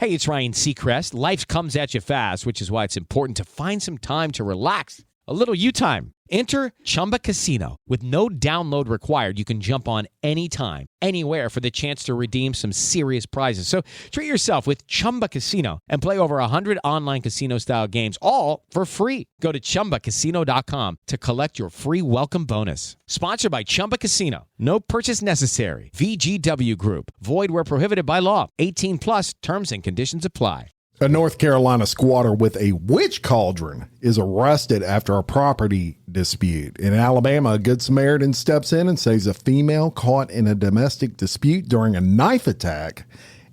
Hey, it's Ryan Seacrest. Life comes at you fast, which is why it's important to find some time to relax. A little you time. Enter Chumba Casino. With no download required, you can jump on anytime, anywhere for the chance to redeem some serious prizes. So treat yourself with Chumba Casino and play over 100 online casino-style games, all for free. Go to ChumbaCasino.com to collect your free welcome bonus. Sponsored by Chumba Casino. No purchase necessary. VGW Group. Void where prohibited by law. 18 plus. Terms and conditions apply. A North Carolina squatter with a witch cauldron is arrested after a property dispute. In Alabama, a Good Samaritan steps in and saves a female caught in a domestic dispute during a knife attack.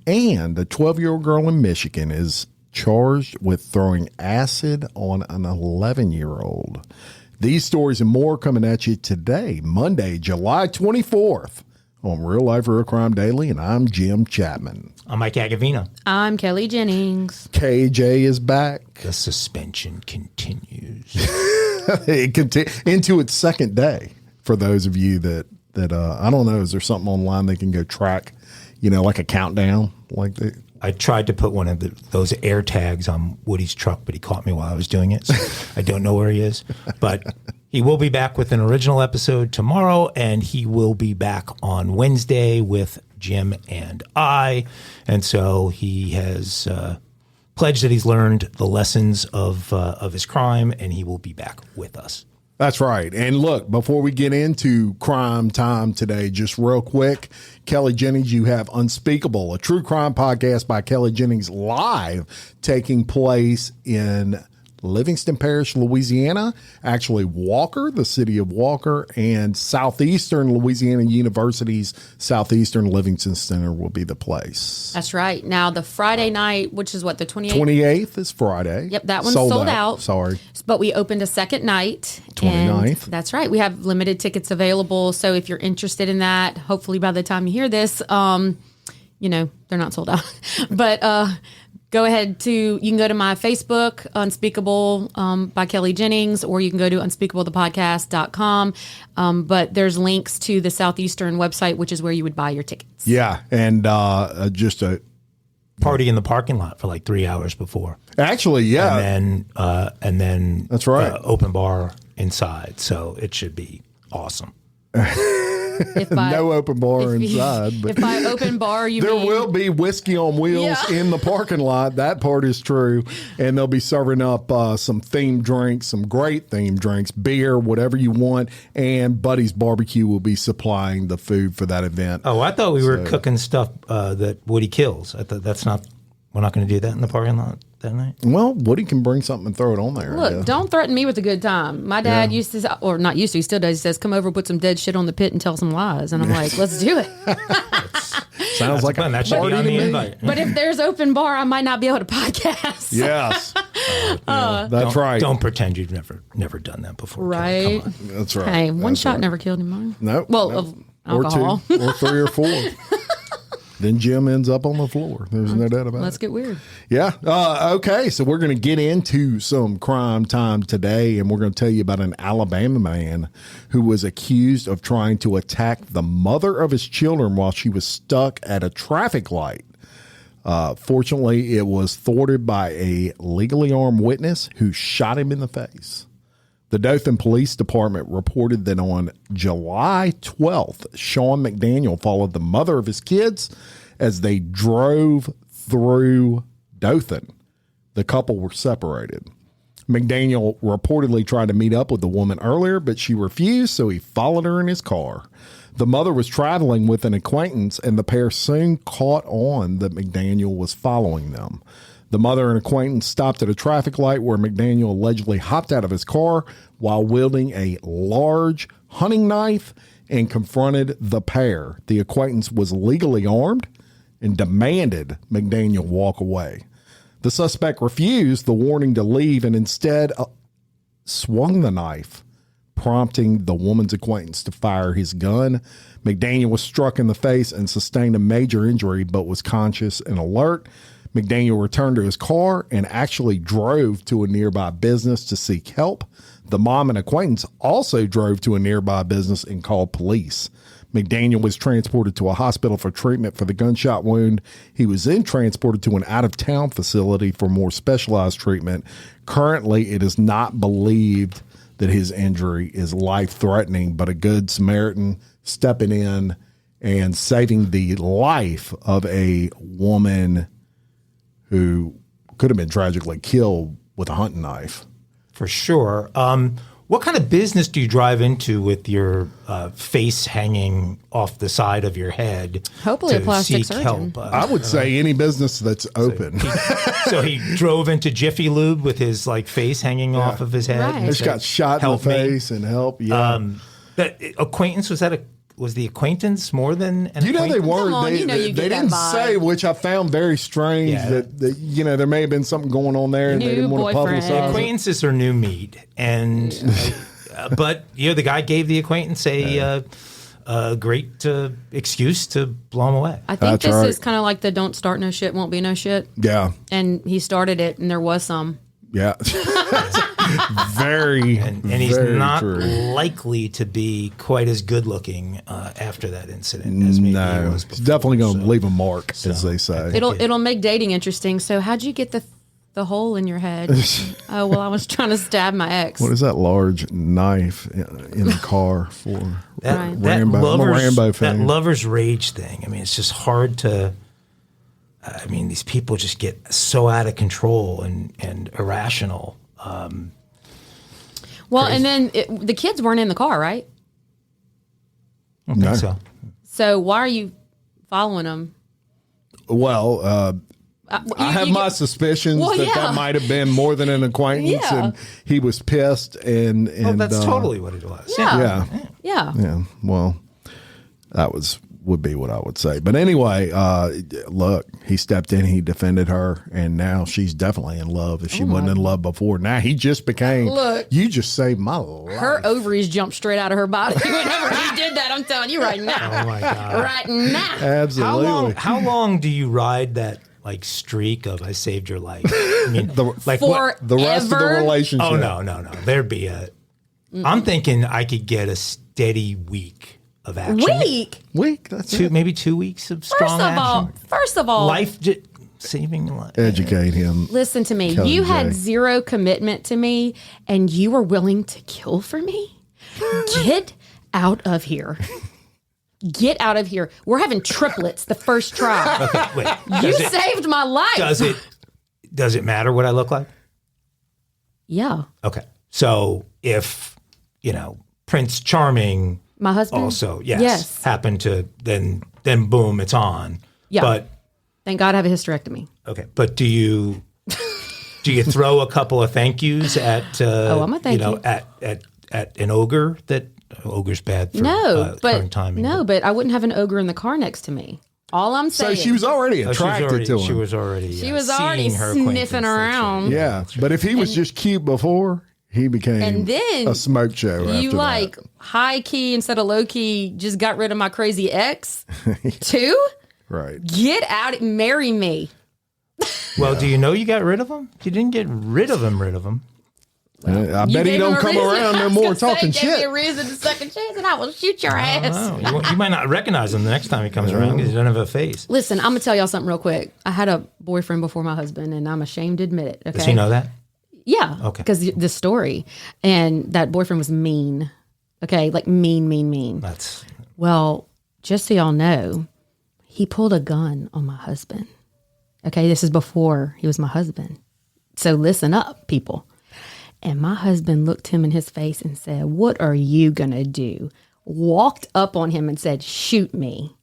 And a 12-year-old girl in Michigan is charged with throwing acid on an 11-year-old. These stories and more coming at you today, Monday, July 24th. On Real Life Real Crime Daily, and I'm Jim Chapman. I'm Mike Agovino. I'm Kelly Jennings. KJ is back. The suspension continues. Into its second day. For those of you that I don't know, is there something online they can go track, like a countdown? I tried to put one of those AirTags on Woody's truck, but he caught me while I was doing it. So I don't know where he is. But he will be back with an original episode tomorrow, and he will be back on Wednesday with Jim and I. And so he has pledged that he's learned the lessons of his crime, and he will be back with us. That's right. And look, before we get into crime time today, just real quick, Kelly Jennings, you have Unspeakable, a true crime podcast by Kelly Jennings live taking place in Livingston Parish, Louisiana, actually Walker, the city of Walker, and Southeastern Louisiana University's Southeastern Livingston Center will be the place. That's right. Now, the Friday night, which is what, the 28th? 28th is Friday. Yep, that one's sold out. Sorry. But we opened a second night. 29th. That's right. We have limited tickets available. So if you're interested in that, hopefully by the time you hear this, they're not sold out. But go ahead you can go to my Facebook, Unspeakable by Kelly Jennings, or you can go to unspeakablethepodcast.com. But there's links to the Southeastern website, which is where you would buy your tickets. Yeah. And just a party in the parking lot for like 3 hours before. Actually, yeah. And then that's right. Open bar inside. So it should be awesome. No open bar inside. But if by open bar, there will be whiskey on wheels in the parking lot. That part is true. And they'll be serving up some themed drinks, some great themed drinks, beer, whatever you want. And Buddy's Barbecue will be supplying the food for that event. Oh, I thought we were cooking stuff that Woody kills. I thought we're not going to do that in the parking lot that night. Well, Woody can bring something and throw it on there. Look, don't threaten me with a good time. My dad used to, or not used to, he still does. He says, come over, put some dead shit on the pit and tell some lies. And I'm like, let's do it. Sounds like fun. That should be on the invite. But if there's open bar, I might not be able to podcast. Yes. That's right. Don't pretend you've never done that before. Right. That's right. Hey, one shot never killed him. No. Well, of alcohol. Or two, or three or four. Then Jim ends up on the floor. There's no doubt about it. Let's get weird. Yeah. Okay. So we're going to get into some crime time today, and we're going to tell you about an Alabama man who was accused of trying to attack the mother of his children while she was stuck at a traffic light. Fortunately, it was thwarted by a legally armed witness who shot him in the face. The Dothan Police Department reported that on July 12th, Sean McDaniel followed the mother of his kids as they drove through Dothan. The couple were separated. McDaniel reportedly tried to meet up with the woman earlier, but she refused, so he followed her in his car. The mother was traveling with an acquaintance, and the pair soon caught on that McDaniel was following them. The mother and acquaintance stopped at a traffic light where McDaniel allegedly hopped out of his car while wielding a large hunting knife and confronted the pair. The acquaintance was legally armed and demanded McDaniel walk away. The suspect refused the warning to leave and instead swung the knife, prompting the woman's acquaintance to fire his gun. McDaniel was struck in the face and sustained a major injury, but was conscious and alert. McDaniel returned to his car and actually drove to a nearby business to seek help. The mom and acquaintance also drove to a nearby business and called police. McDaniel was transported to a hospital for treatment for the gunshot wound. He was then transported to an out-of-town facility for more specialized treatment. Currently, it is not believed that his injury is life-threatening, but a good Samaritan stepping in and saving the life of a woman who could have been tragically killed with a hunting knife. For sure. What kind of business do you drive into with your face hanging off the side of your head? Hopefully a plastic seek surgeon. help? I would say any business that's open. So he drove into Jiffy Lube with his face hanging off of his head. Right. and Just said, got shot in the "Help me." face and help. Yeah. That acquaintance, was the acquaintance more than an You know, they acquaintance? weren't. Come on, they you know you they get that didn't vibe. say, which I found very strange. Yeah. That there may have been something going on there, and they New didn't want to boyfriend. publicize it. Acquaintances are new meat, and but the guy gave the acquaintance a great excuse to blow him away. I think That's this right. is kind of like the don't start no shit, won't be no shit. Yeah, And he started it, and there was some. yeah. Very, And he's very not true. likely to be quite as good looking after that incident as maybe he No, was it's before. definitely going to So- leave a mark, as they say. It'll make dating interesting. So how'd you get the hole in your head? Oh, well, I was trying to stab my ex. What is that large knife in the car for? That Rambo. I'm a lover's, Rambo that fan. lover's rage thing. I mean, it's just hard to. I mean, these people just get so out of control and irrational. Well, and then the kids weren't in the car, right? I don't No. think so. So why are you following them? Well, I have my suspicions Well, yeah. that might have been more than an acquaintance, Yeah. and he was pissed. And Well, that's totally what it was. Yeah. yeah. Yeah. Well, that would be what I would say. But anyway, look, he stepped in, he defended her, and now she's definitely in love. If she wasn't in love before, now he just became. Look. You just saved my life. Her ovaries jumped straight out of her body whenever he did that. I'm telling you right now. Oh my god! Right now. Absolutely. How long do you ride that streak of "I saved your life"? I mean, The rest of the Forever? relationship. Oh no! There'd be a. I'm thinking I could get a steady week of action. Weak. That's it. Maybe 2 weeks of strong action. First of all, saving your life. Educate him. listen to me. Kelly You J. had zero commitment to me, and you were willing to kill for me? Get out of here. Get out of here. We're having triplets the first try. Okay, wait. You saved my life. Does it matter what I look like? Yeah. Okay. So if, Prince Charming My husband? also, Yes. happened to, then boom, it's on. Yeah. But, Thank God I have a hysterectomy. okay. But do you throw a couple of thank yous at, I'm a thank you. at an ogre ogre's bad for current but timing. no, but I wouldn't have an ogre in the car next to me. All I'm So saying. she was already attracted to him. She was already She was seeing already her sniffing acquaintance. That's around. right. Yeah, but if he was just cute before, he became And then a smoke show. You after like that. high key instead of low key, just got rid of my crazy ex too? right? Get out, marry me. Well, do you know you got rid of him? You didn't get rid of him. I You bet he gave him don't a come reason. around I no was more gonna say, talking gave me shit. a reason to second chance, and I will shoot your ass. Oh, you might not recognize him the next time he comes around because he doesn't have a face. Listen, I'm gonna tell y'all something real quick. I had a boyfriend before my husband, and I'm ashamed to admit it. Okay, Does he know that? Yeah. Okay. Because the story, and that boyfriend was mean. Okay, like mean. That's Well, just so y'all know, he pulled a gun on my husband. Okay, this is before he was my husband. So listen up, people. And my husband looked him in his face and said, "What are you going to do?" Walked up on him and said, "Shoot me."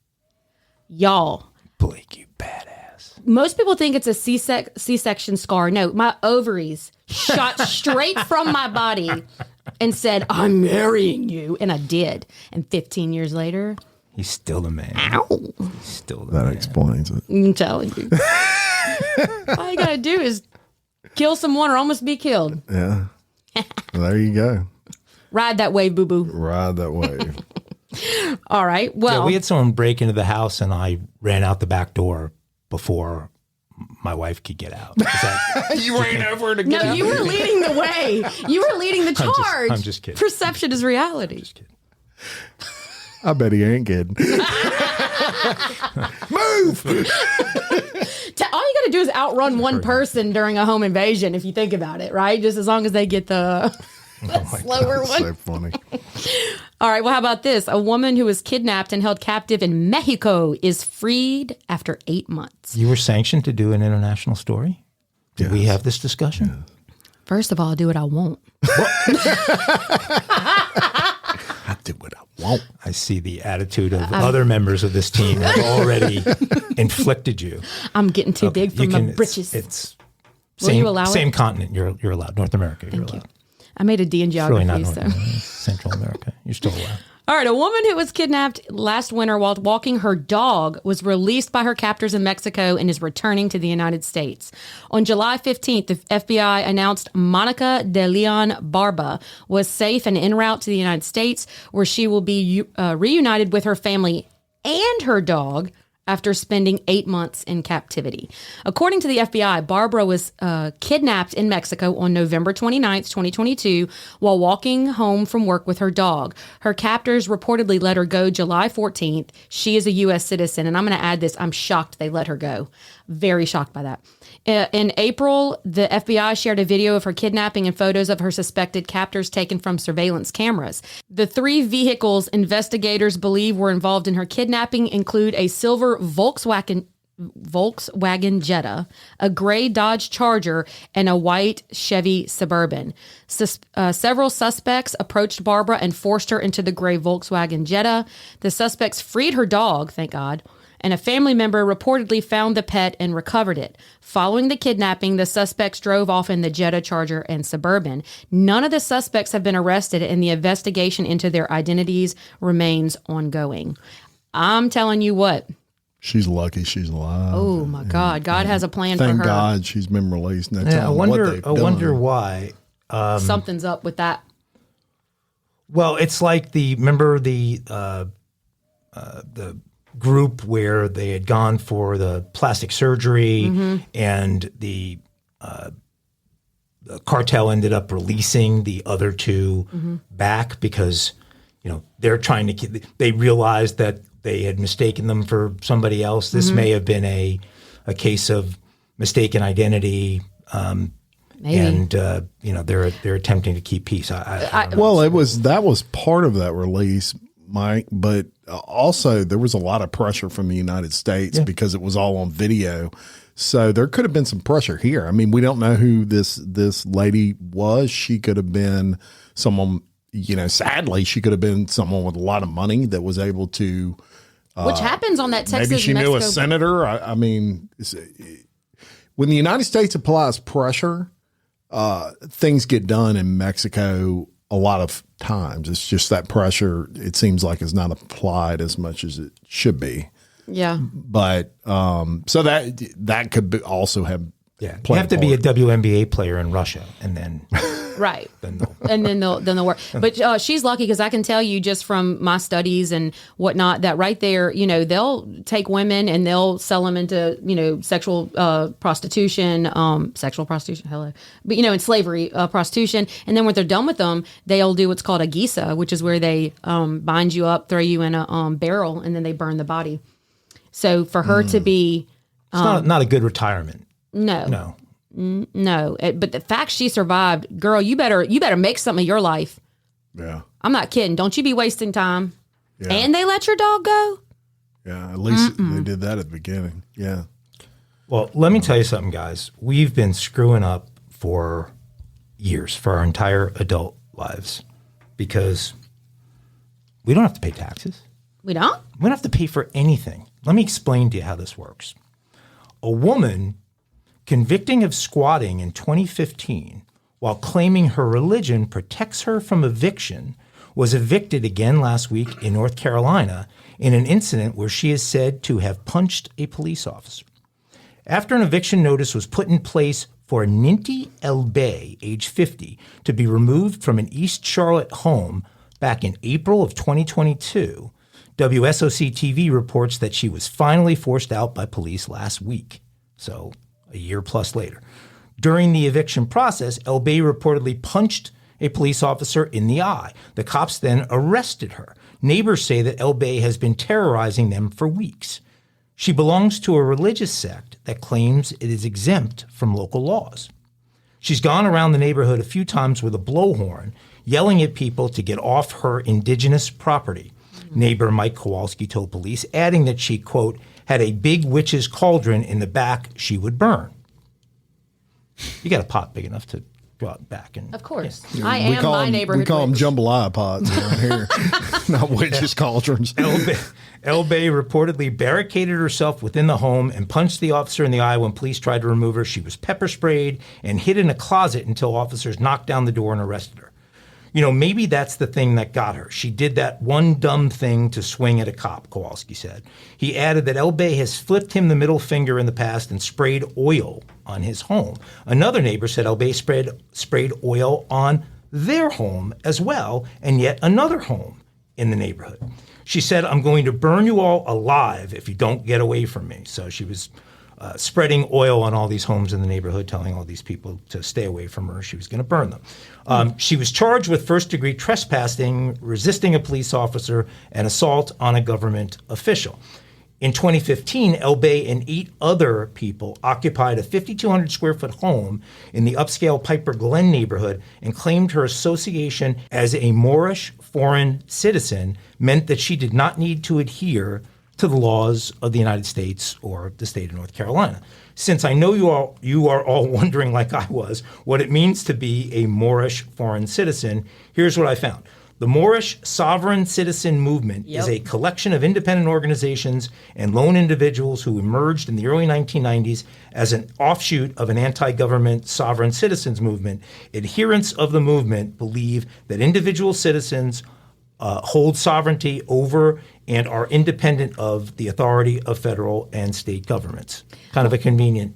Y'all, Blake, you badass. most people think it's a C-section scar. No, my ovaries shot straight from my body and said, "I'm marrying you." And I did. And 15 years later, He's still the man. ow. He's still the That man. explains it. I'm telling you. All you got to do is kill someone or almost be killed. Yeah. There you go. Ride that wave, boo-boo. Ride that wave. All right. Well, Yeah, we had someone break into the house and I ran out the back door before my wife could get out. Is that- You ran over to no, you were leading the way. You were leading the charge. I'm just kidding. Perception is reality. Just kidding. I bet he ain't kidding. Move! All you got to do is outrun one person during a home invasion, if you think about it, right? Just as long as they get the slower one. So funny. All right, well, how about this? A woman who was kidnapped and held captive in Mexico is freed after 8 months. You were sanctioned to do an international story? Did we Yes. have this discussion? Yeah. First of all, I'll do what I want. I do what I want. I see the attitude of other members of this team have already inflicted you. I'm getting too big for my britches. It's Will you allow same it? continent. You're allowed. North America. You're Thank you. allowed. I made a D in It's really geography, not North so. America. Central America. You're still allowed. All right, a woman who was kidnapped last winter while walking her dog was released by her captors in Mexico and is returning to the United States. On July 15th, the FBI announced Monica de Leon Barba was safe and en route to the United States, where she will be reunited with her family and her dog after spending 8 months in captivity. According to the FBI, Barbara was kidnapped in Mexico on November 29th, 2022, while walking home from work with her dog. Her captors reportedly let her go July 14th. She is a U.S. citizen, and I'm going to add this. I'm shocked they let her go. Very shocked by that. In April, the FBI shared a video of her kidnapping and photos of her suspected captors taken from surveillance cameras. The 3 vehicles investigators believe were involved in her kidnapping include a silver Volkswagen Jetta, a gray Dodge Charger, and a white Chevy Suburban. Several suspects approached Barbara and forced her into the gray Volkswagen Jetta. The suspects freed her dog, thank God, and a family member reportedly found the pet and recovered it. Following the kidnapping, the suspects drove off in the Jetta, Charger, and Suburban. None of the suspects have been arrested, and the investigation into their identities remains ongoing. I'm telling you what. She's lucky she's alive. Oh, my God. God has a plan for her. Thank God she's been released. No Yeah, I telling what wonder. they've I wonder done. why. Something's up with that. Well, it's like remember the group where they had gone for the plastic surgery, and the cartel ended up releasing the other 2 back because they're trying to. They realized that they had mistaken them for somebody else. This may have been a case of mistaken identity. Maybe. And they're attempting to keep peace. I don't know. Well, that was part of that release, Mike, but also there was a lot of pressure from the United States because it was all on video. So there could have been some pressure here. I mean, we don't know who this lady was. She could have been someone, sadly, she could have been someone with a lot of money that was able to. Which happens on that Texas, Maybe she Mexico. knew a senator. I mean, when the United States applies pressure, things get done in Mexico a lot of times. It's just that pressure, it seems like, is not applied as much as it should be. Yeah. But so that could also have You played have to be a WNBA player in Russia, and then Right. then they'll. And then they'll work. But she's lucky because I can tell you just from my studies and whatnot that right there, they'll take women and they'll sell them into, sexual prostitution, hello. But, in slavery, prostitution. And then when they're done with them, they'll do what's called a gisa, which is where they bind you up, throw you in a barrel, and then they burn the body. So for her to be. It's not a good retirement. No. But the fact she survived, girl, you better make something of your life. Yeah. I'm not kidding. Don't you be wasting time. Yeah. And they let your dog go? Yeah. At least they did that at the beginning. Yeah. Well, let me tell you something, guys. We've been screwing up for years, for our entire adult lives, because we don't have to pay taxes. We don't? We don't have to pay for anything. Let me explain to you how this works. A woman convicting of squatting in 2015 while claiming her religion protects her from eviction was evicted again last week in North Carolina in an incident where she is said to have punched a police officer. After an eviction notice was put in place for Ninti El Bey, age 50, to be removed from an East Charlotte home back in April of 2022, WSOC TV reports that she was finally forced out by police last week. So a year plus later. During the eviction process, El Bey reportedly punched a police officer in the eye. The cops then arrested her. Neighbors say that El Bay has been terrorizing them for weeks. She belongs to a religious sect that claims it is exempt from local laws. She's gone around the neighborhood a few times with a blowhorn, yelling at people to get off her indigenous property. Neighbor Mike Kowalski told police, adding that she, quote, had a big witch's cauldron in the back she would burn. You got a pot big enough to go out back and... Of course. Yeah. I am my neighborhood We call them witch. jambalaya pots around here, not witches' cauldrons. El Bay reportedly barricaded herself within the home and punched the officer in the eye when police tried to remove her. She was pepper sprayed and hid in a closet until officers knocked down the door and arrested her. You know, maybe that's the thing that got her. She did that one dumb thing to swing at a cop, Kowalski said. He added that El Bay has flipped him the middle finger in the past and sprayed oil on his home. Another neighbor said El Bay sprayed oil on their home as well, and yet another home in the neighborhood. She said, I'm going to burn you all alive if you don't get away from me. So she was spreading oil on all these homes in the neighborhood, telling all these people to stay away from her. She was going to burn them. She was charged with first-degree trespassing, resisting a police officer, and assault on a government official. In 2015, El Bay and 8 other people occupied a 5,200 square foot home in the upscale Piper Glen neighborhood and claimed her association as a Moorish foreign citizen meant that she did not need to adhere to the laws of the United States or the state of North Carolina. Since I know you are all wondering, like I was, what it means to be a Moorish foreign citizen, here's what I found. The Moorish Sovereign Citizen Movement is a collection of independent organizations and lone individuals who emerged in the early 1990s as an offshoot of an anti-government sovereign citizens movement. Adherents of the movement believe that individual citizens hold sovereignty over and are independent of the authority of federal and state governments. Kind of a convenient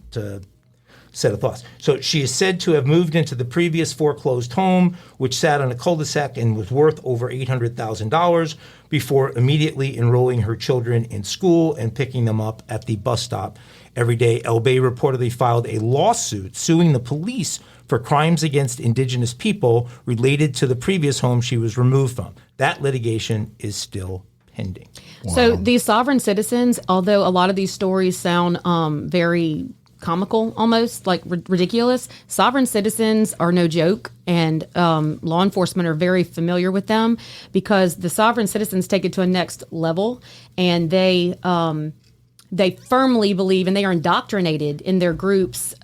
set of thoughts. So she is said to have moved into the previous foreclosed home, which sat on a cul-de-sac and was worth over $800,000, before immediately enrolling her children in school and picking them up at the bus stop every day. El Bay reportedly filed a lawsuit suing the police for crimes against indigenous people related to the previous home she was removed from. That litigation is still pending. Wow. So these sovereign citizens, although a lot of these stories sound very comical, almost like ridiculous, sovereign citizens are no joke, and law enforcement are very familiar with them because the sovereign citizens take it to a next level, and they firmly believe, and they are indoctrinated in their groups.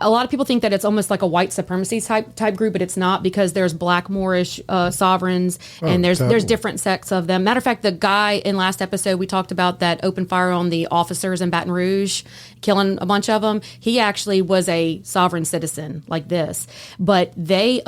A lot of people think that it's almost like a white supremacy type group, but it's not, because there's black Moorish sovereigns, and there's different sects of them. Matter of fact, the guy in last episode we talked about that opened fire on the officers in Baton Rouge, killing a bunch of them. He actually was a sovereign citizen like this, but they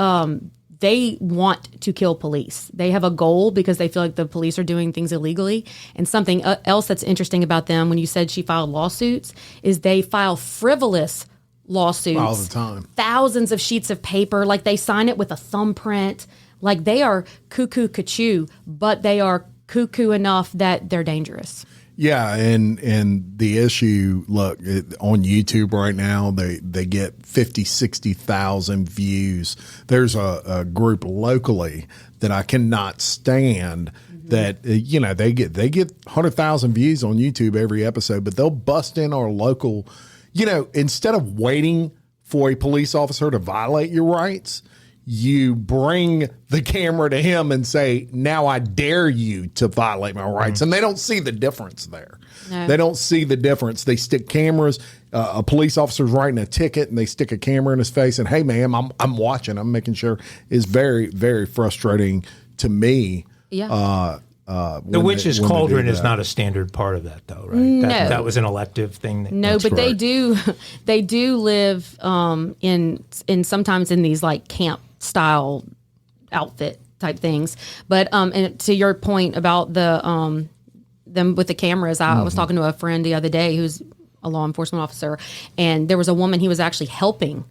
want to kill police. They have a goal because they feel like the police are doing things illegally. And something else that's interesting about them, when you said she filed lawsuits, is they file frivolous lawsuits all the time. Thousands of sheets of paper, like they sign it with a thumbprint. Like they are cuckoo, but they are cuckoo enough that they're dangerous. Yeah, and the issue, look, on YouTube right now, they get 50, 60,000 views. There's a group locally that I cannot stand that, they get 100,000 views on YouTube every episode, but they'll bust in our local. Instead of waiting for a police officer to violate your rights, you bring the camera to him and say, now I dare you to violate my rights. And they don't see the difference there. No. They don't see the difference. They stick cameras. A police officer's writing a ticket and they stick a camera in his face and, hey, ma'am, I'm watching. I'm making sure. It's very, very frustrating to me. Yeah. The witch's cauldron is not a standard part of that, though, right? No. That was an elective thing. No, but they do live in sometimes in these like camp style outfit type things. But and to your point about the them with the cameras, I was talking to a friend the other day who's a law enforcement officer, and there was a woman he was actually helping.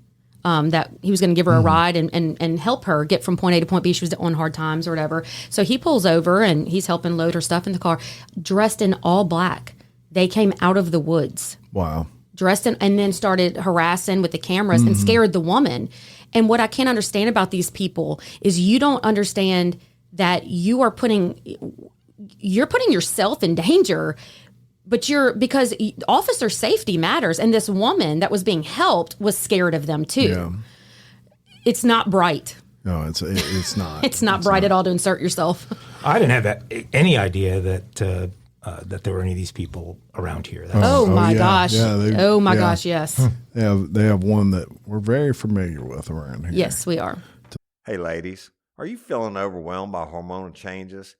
That he was going to give her a ride and help her get from point A to point B. She was on hard times or whatever. So he pulls over and he's helping load her stuff in the car, dressed in all black. They came out of the woods. Wow. Dressed in, and then started harassing with the cameras and scared the woman. And what I can't understand about these people is you don't understand that you're putting yourself in danger. But because officer safety matters. And this woman that was being helped was scared of them too. Yeah. It's not bright. No, it's not. It's not bright at all to insert yourself. I didn't have any idea that that there were any of these people around here. My gosh. Yeah, gosh, yes. They have one that we're very familiar with around here. Yes, we are. Hey, ladies, are you feeling overwhelmed by hormonal changes?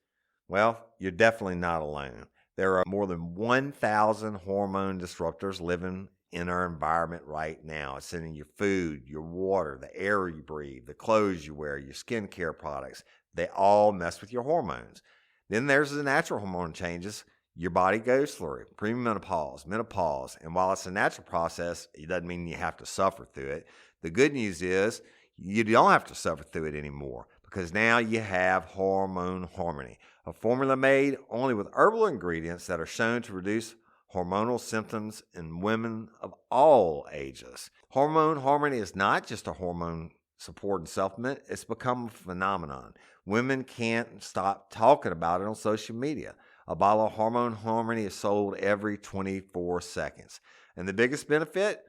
Well, you're definitely not alone. There are more than 1,000 hormone disruptors living in our environment right now. It's in your food, your water, the air you breathe, the clothes you wear, your skincare products. They all mess with your hormones. Then there's the natural hormone changes your body goes through, premenopause, menopause. And while it's a natural process, it doesn't mean you have to suffer through it. The good news is you don't have to suffer through it anymore, because now you have Hormone Harmony, a formula made only with herbal ingredients that are shown to reduce hormonal symptoms in women of all ages. Hormone Harmony is not just a hormone supporting supplement, it's become a phenomenon. Women can't stop talking about it on social media. A bottle of Hormone Harmony is sold every 24 seconds. And the biggest benefit?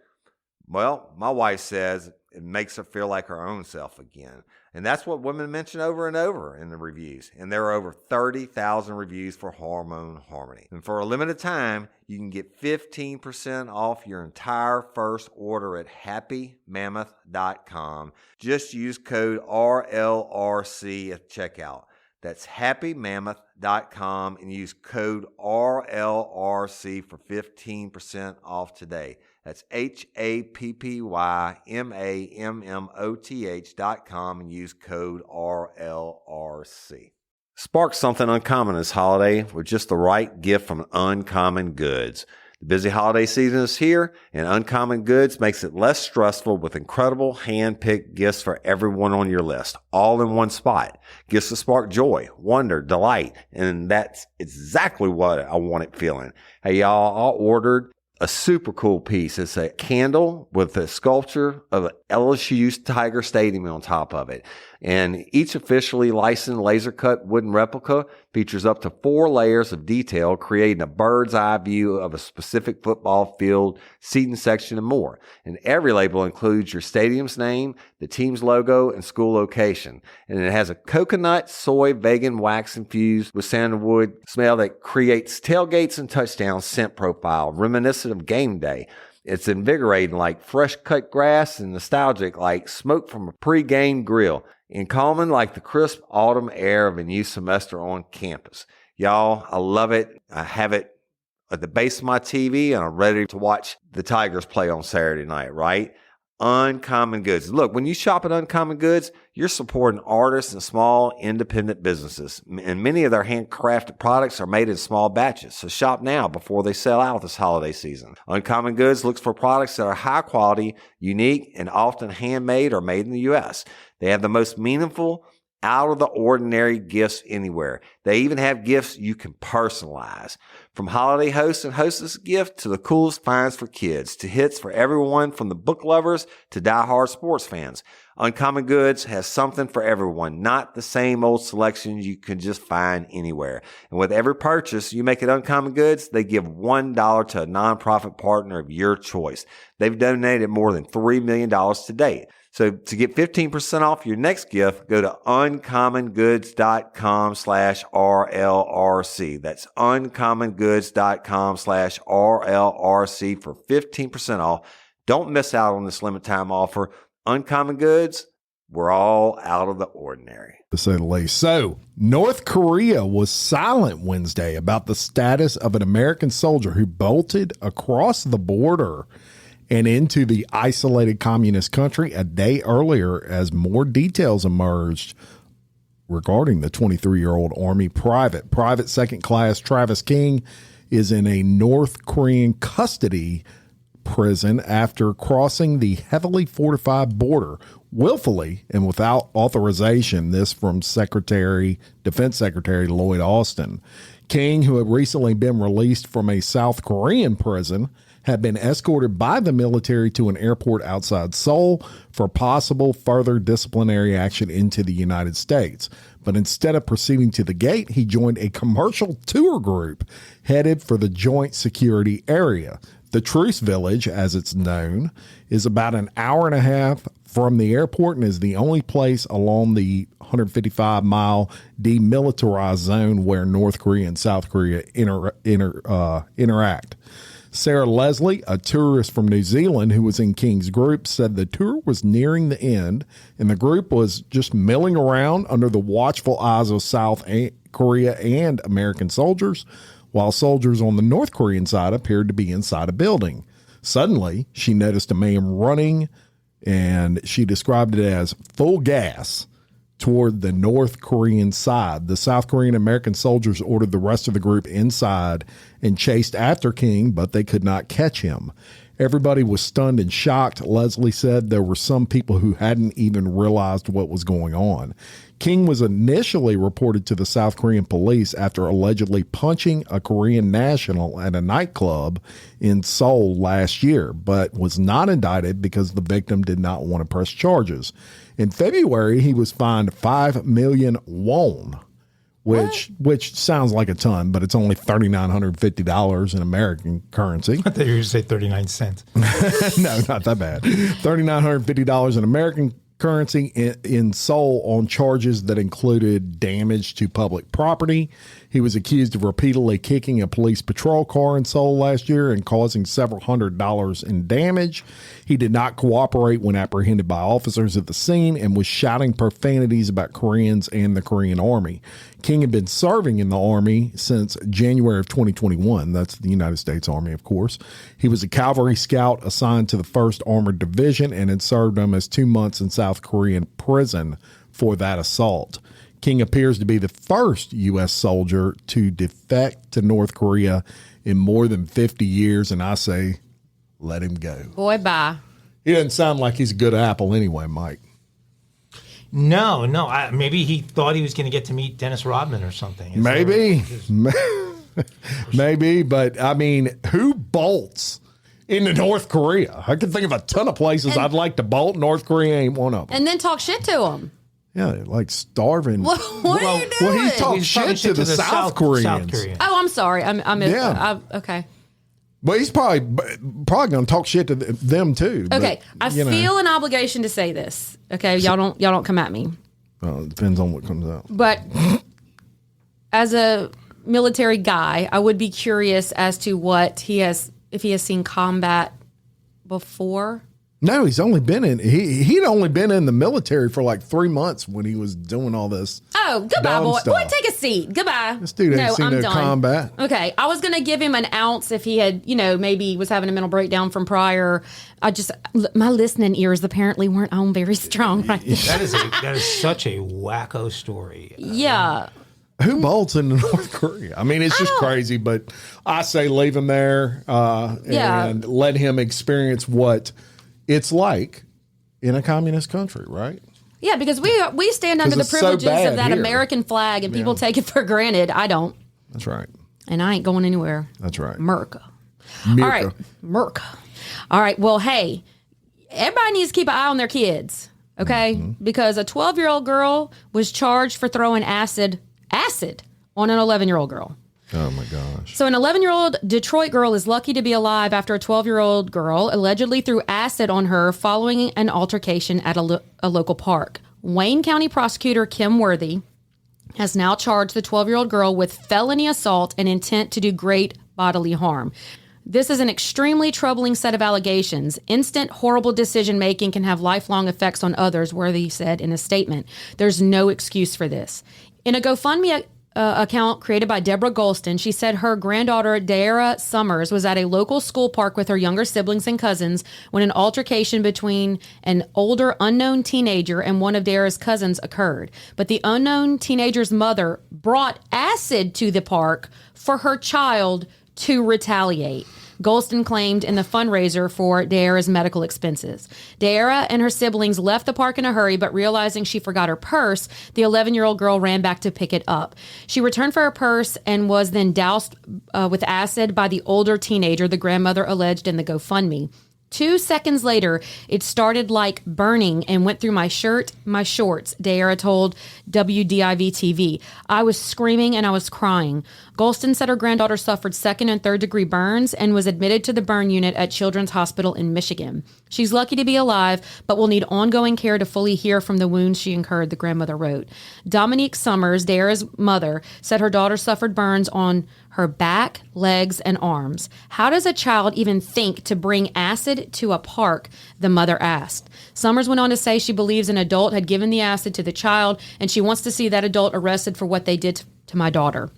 Well, my wife says it makes her feel like her own self again. And that's what women mention over and over in the reviews. And there are over 30,000 reviews for Hormone Harmony. And for a limited time, you can get 15% off your entire first order at happymammoth.com. Just use code RLRC at checkout. That's happymammoth.com and use code RLRC for 15% off today. That's happymammoth.com and use code RLRC. Spark something uncommon this holiday with just the right gift from Uncommon Goods. The busy holiday season is here, and Uncommon Goods makes it less stressful with incredible hand-picked gifts for everyone on your list, all in one spot. Gifts to spark joy, wonder, delight, and that's exactly what I wanted feeling. Hey, y'all, I ordered a super cool piece. It's a candle with a sculpture of LSU's Tiger Stadium on top of it. And each officially licensed laser cut wooden replica features up to 4 layers of detail, creating a bird's eye view of a specific football field, seating section, and more. And every label includes your stadium's name, the team's logo, and school location. And it has a coconut, soy, vegan wax infused with sandalwood smell that creates tailgates and touchdown scent profile, reminiscent of game day. It's invigorating like fresh cut grass and nostalgic like smoke from a pre-game grill, and calming like the crisp autumn air of a new semester on campus. Y'all, I love it. I have it at the base of my TV, and I'm ready to watch the Tigers play on Saturday night, right? Uncommon Goods. Look, when you shop at Uncommon Goods, you're supporting artists and small independent businesses. And many of their handcrafted products are made in small batches. So shop now before they sell out this holiday season. Uncommon Goods looks for products that are high quality, unique, and often handmade or made in the U.S. They have the most meaningful, out of the ordinary gifts anywhere. They even have gifts you can personalize. From holiday hosts and hostess gift to the coolest finds for kids, to hits for everyone from the book lovers to diehard sports fans. Uncommon Goods has something for everyone, not the same old selections you can just find anywhere. And with every purchase you make at Uncommon Goods, they give $1 to a nonprofit partner of your choice. They've donated more than $3 million to date. So to get 15% off your next gift, go to uncommongoods.com/RLRC. That's uncommongoods.com/RLRC for 15% off. Don't miss out on this limited time offer. Uncommon Goods, we're all out of the ordinary, to say the least. So, North Korea was silent Wednesday about the status of an American soldier who bolted across the border and into the isolated communist country a day earlier, as more details emerged regarding the 23-year-old Army private. Private Second Class Travis King is in a North Korean custody prison after crossing the heavily fortified border willfully and without authorization. This from Defense Secretary Lloyd Austin. King, who had recently been released from a South Korean prison, had been escorted by the military to an airport outside Seoul for possible further disciplinary action into the United States. But instead of proceeding to the gate, he joined a commercial tour group headed for the Joint Security Area. The Truce Village, as it's known, is about an hour and a half from the airport and is the only place along the 155-mile demilitarized zone where North Korea and South Korea interact. Sarah Leslie, a tourist from New Zealand who was in King's group, said the tour was nearing the end and the group was just milling around under the watchful eyes of South Korea and American soldiers, while soldiers on the North Korean side appeared to be inside a building. Suddenly, she noticed a man running, and she described it as full gas toward the North Korean side. The South Korean American soldiers ordered the rest of the group inside and chased after King, but they could not catch him. Everybody was stunned and shocked. Leslie said there were some people who hadn't even realized what was going on. King was initially reported to the South Korean police after allegedly punching a Korean national at a nightclub in Seoul last year, but was not indicted because the victim did not want to press charges. In February, he was fined 5 million won, which sounds like a ton, but it's only $3,950 in American currency. I thought you were going to say 39 cents. No, not that bad. $3,950 in American currency in Seoul on charges that included damage to public property. He was accused of repeatedly kicking a police patrol car in Seoul last year and causing several $100s in damage. He did not cooperate when apprehended by officers at the scene and was shouting profanities about Koreans and the Korean Army. King had been serving in the Army since January of 2021. That's the United States Army, of course. He was a cavalry scout assigned to the 1st Armored Division and had served almost 2 months in South Korean prison for that assault. King appears to be the first U.S. soldier to defect to North Korea in more than 50 years, and I say, let him go. Boy, bye. He doesn't sound like he's a good apple anyway, Mike. No. Maybe he thought he was going to get to meet Dennis Rodman or something. Maybe. Maybe, but I mean, who bolts into North Korea? I can think of a ton of places I'd like to bolt. North Korea ain't one of them. And then talk shit to him. Yeah, like starving. What are you doing? Well, he's talking shit to the South Koreans. Oh, I'm sorry. Okay. Well, he's probably going to talk shit to them too. Okay, but, I feel an obligation to say this. Okay, y'all don't come at me. Well, it depends on what comes out. But as a military guy, I would be curious as to if he has seen combat before. No, he'd only been in the military for like 3 months when he was doing all this. Oh, goodbye, boy. Stuff. Boy, take a seat. Goodbye. This dude ain't seen no combat. Okay, I was gonna give him an ounce if he had, maybe was having a mental breakdown from prior. My listening ears apparently weren't on very strong right now. That is such a wacko story. Yeah. Who bolts into North Korea? I mean, it's just crazy, but I say leave him there and let him experience what it's like in a communist country, right? Yeah, because we stand under the privileges of that here. American flag, and people take it for granted. I don't. That's right. And I ain't going anywhere. That's right. America. All right. America. All right. Well, hey, everybody needs to keep an eye on their kids, okay? Mm-hmm. Because a 12-year-old girl was charged for throwing acid on an 11-year-old girl. Oh, my gosh. So an 11-year-old Detroit girl is lucky to be alive after a 12-year-old girl allegedly threw acid on her following an altercation at a local park. Wayne County prosecutor Kim Worthy has now charged the 12-year-old girl with felony assault and intent to do great bodily harm. This is an extremely troubling set of allegations. Instant, horrible decision-making can have lifelong effects on others, Worthy said in a statement. There's no excuse for this. In a GoFundMe account created by Deborah Golston, she said her granddaughter, Daira Summers, was at a local school park with her younger siblings and cousins when an altercation between an older unknown teenager and one of Daira's cousins occurred. But the unknown teenager's mother brought acid to the park for her child to retaliate. Golston claimed in the fundraiser for De'Ara's medical expenses. De'Ara and her siblings left the park in a hurry, but realizing she forgot her purse, the 11-year-old girl ran back to pick it up. She returned for her purse and was then doused with acid by the older teenager, the grandmother alleged in the GoFundMe. 2 seconds later, it started like burning and went through my shirt, my shorts, De'Ara told WDIV-TV. I was screaming and I was crying. Golston said her granddaughter suffered 2nd and 3rd degree burns and was admitted to the burn unit at Children's Hospital in Michigan. She's lucky to be alive, but will need ongoing care to fully heal from the wounds she incurred, the grandmother wrote. Dominique Summers, De'Ara's mother, said her daughter suffered burns on her back, legs, and arms. How does a child even think to bring acid to a park? The mother asked. Summers went on to say she believes an adult had given the acid to the child, and she wants to see that adult arrested for what they did to my daughter.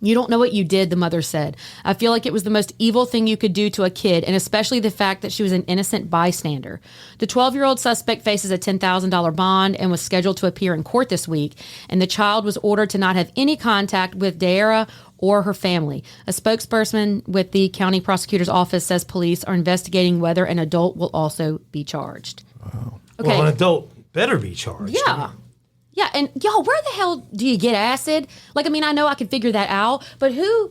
You don't know what you did, the mother said. I feel like it was the most evil thing you could do to a kid, and especially the fact that she was an innocent bystander. The 12-year-old suspect faces a $10,000 bond and was scheduled to appear in court this week, and the child was ordered to not have any contact with De'Ara or her family. A spokesperson with the county prosecutor's office says police are investigating whether an adult will also be charged. Wow. Okay. Well, an adult better be charged. Yeah. Yeah, and y'all, where the hell do you get acid? Like, I mean, I know I could figure that out, but who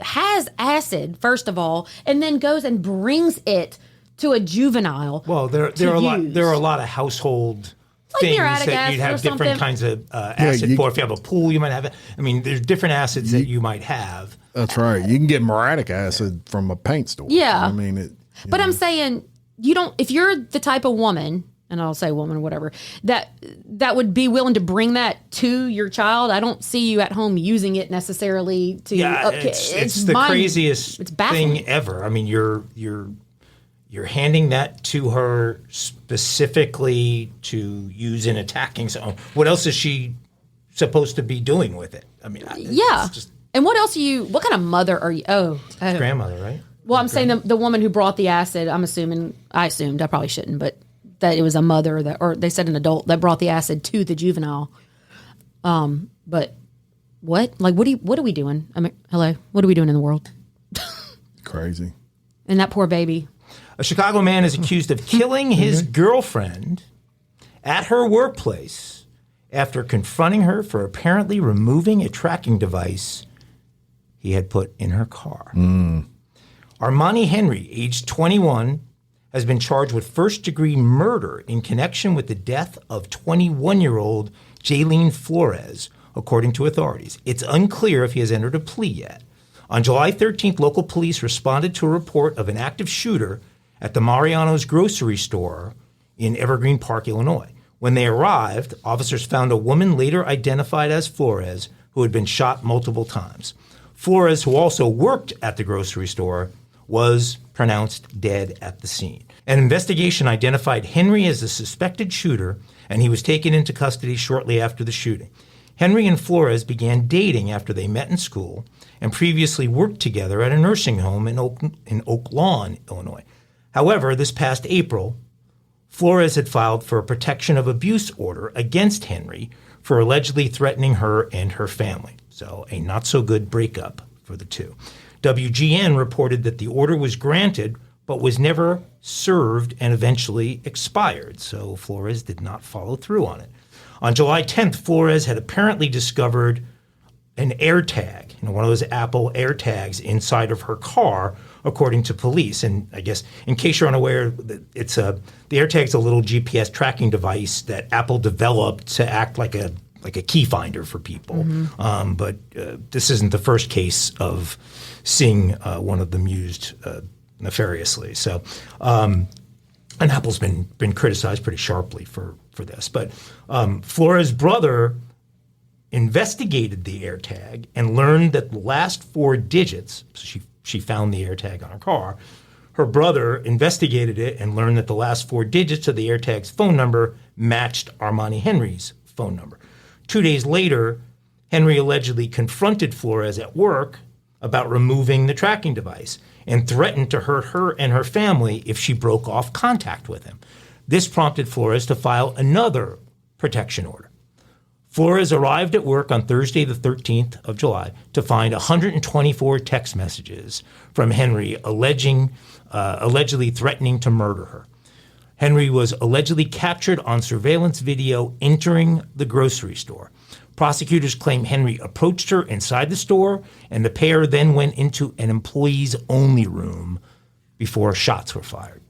has acid, first of all, and then goes and brings it to a juvenile? Well, there are a lot of household things that you'd have different kinds of acid for. If you have a pool, you might have it. I mean, there's different acids that you might have. That's right. You can get muriatic acid from a paint store. Yeah. I mean, but I'm saying, you don't, if you're the type of woman, and I'll say woman or whatever, that would be willing to bring that to your child, I don't see you at home using it necessarily to. Yeah, it's the craziest thing ever. I mean, you're handing that to her specifically to use in attacking someone. What else is she supposed to be doing with it? I mean, yeah. And what else what kind of mother are you? Oh, grandmother, right? Well, I'm saying the woman who brought the acid, I assumed, I probably shouldn't, but that it was a mother or they said an adult that brought the acid to the juvenile. But what? Like, what are we doing? I mean, hello, what are we doing in the world? Crazy. And that poor baby. A Chicago man is accused of killing his girlfriend at her workplace after confronting her for apparently removing a tracking device he had put in her car. Armani Henry, aged 21, has been charged with first-degree murder in connection with the death of 21-year-old Jaylene Flores, according to authorities. It's unclear if he has entered a plea yet. On July 13th, local police responded to a report of an active shooter at the Mariano's grocery store in Evergreen Park, Illinois. When they arrived, officers found a woman later identified as Flores who had been shot multiple times. Flores, who also worked at the grocery store, was pronounced dead at the scene. An investigation identified Henry as the suspected shooter, and he was taken into custody shortly after the shooting. Henry and Flores began dating after they met in school and previously worked together at a nursing home in Oak Lawn, Illinois. However, this past April, Flores had filed for a protection of abuse order against Henry for allegedly threatening her and her family. So a not-so-good breakup for the two. WGN reported that the order was granted but was never served and eventually expired, so Flores did not follow through on it. On July 10th, Flores had apparently discovered an AirTag, one of those Apple AirTags inside of her car, according to police. And I guess, in case you're unaware, the AirTag's a little GPS tracking device that Apple developed to act like a key finder for people. But this isn't the first case of seeing one of them used nefariously. So, and Apple's been criticized pretty sharply for this. But Flores' brother investigated the AirTag and learned that the last 4 digits, so she found the AirTag on her car, her brother investigated it and learned that the last 4 digits of the AirTag's phone number matched Armani Henry's phone number. 2 days later, Henry allegedly confronted Flores at work about removing the tracking device and threatened to hurt her and her family if she broke off contact with him. This prompted Flores to file another protection order. Flores arrived at work on Thursday, the 13th of July, to find 124 text messages from Henry allegedly threatening to murder her. Henry was allegedly captured on surveillance video entering the grocery store. Prosecutors claim Henry approached her inside the store, and the pair then went into an employees-only room before shots were fired.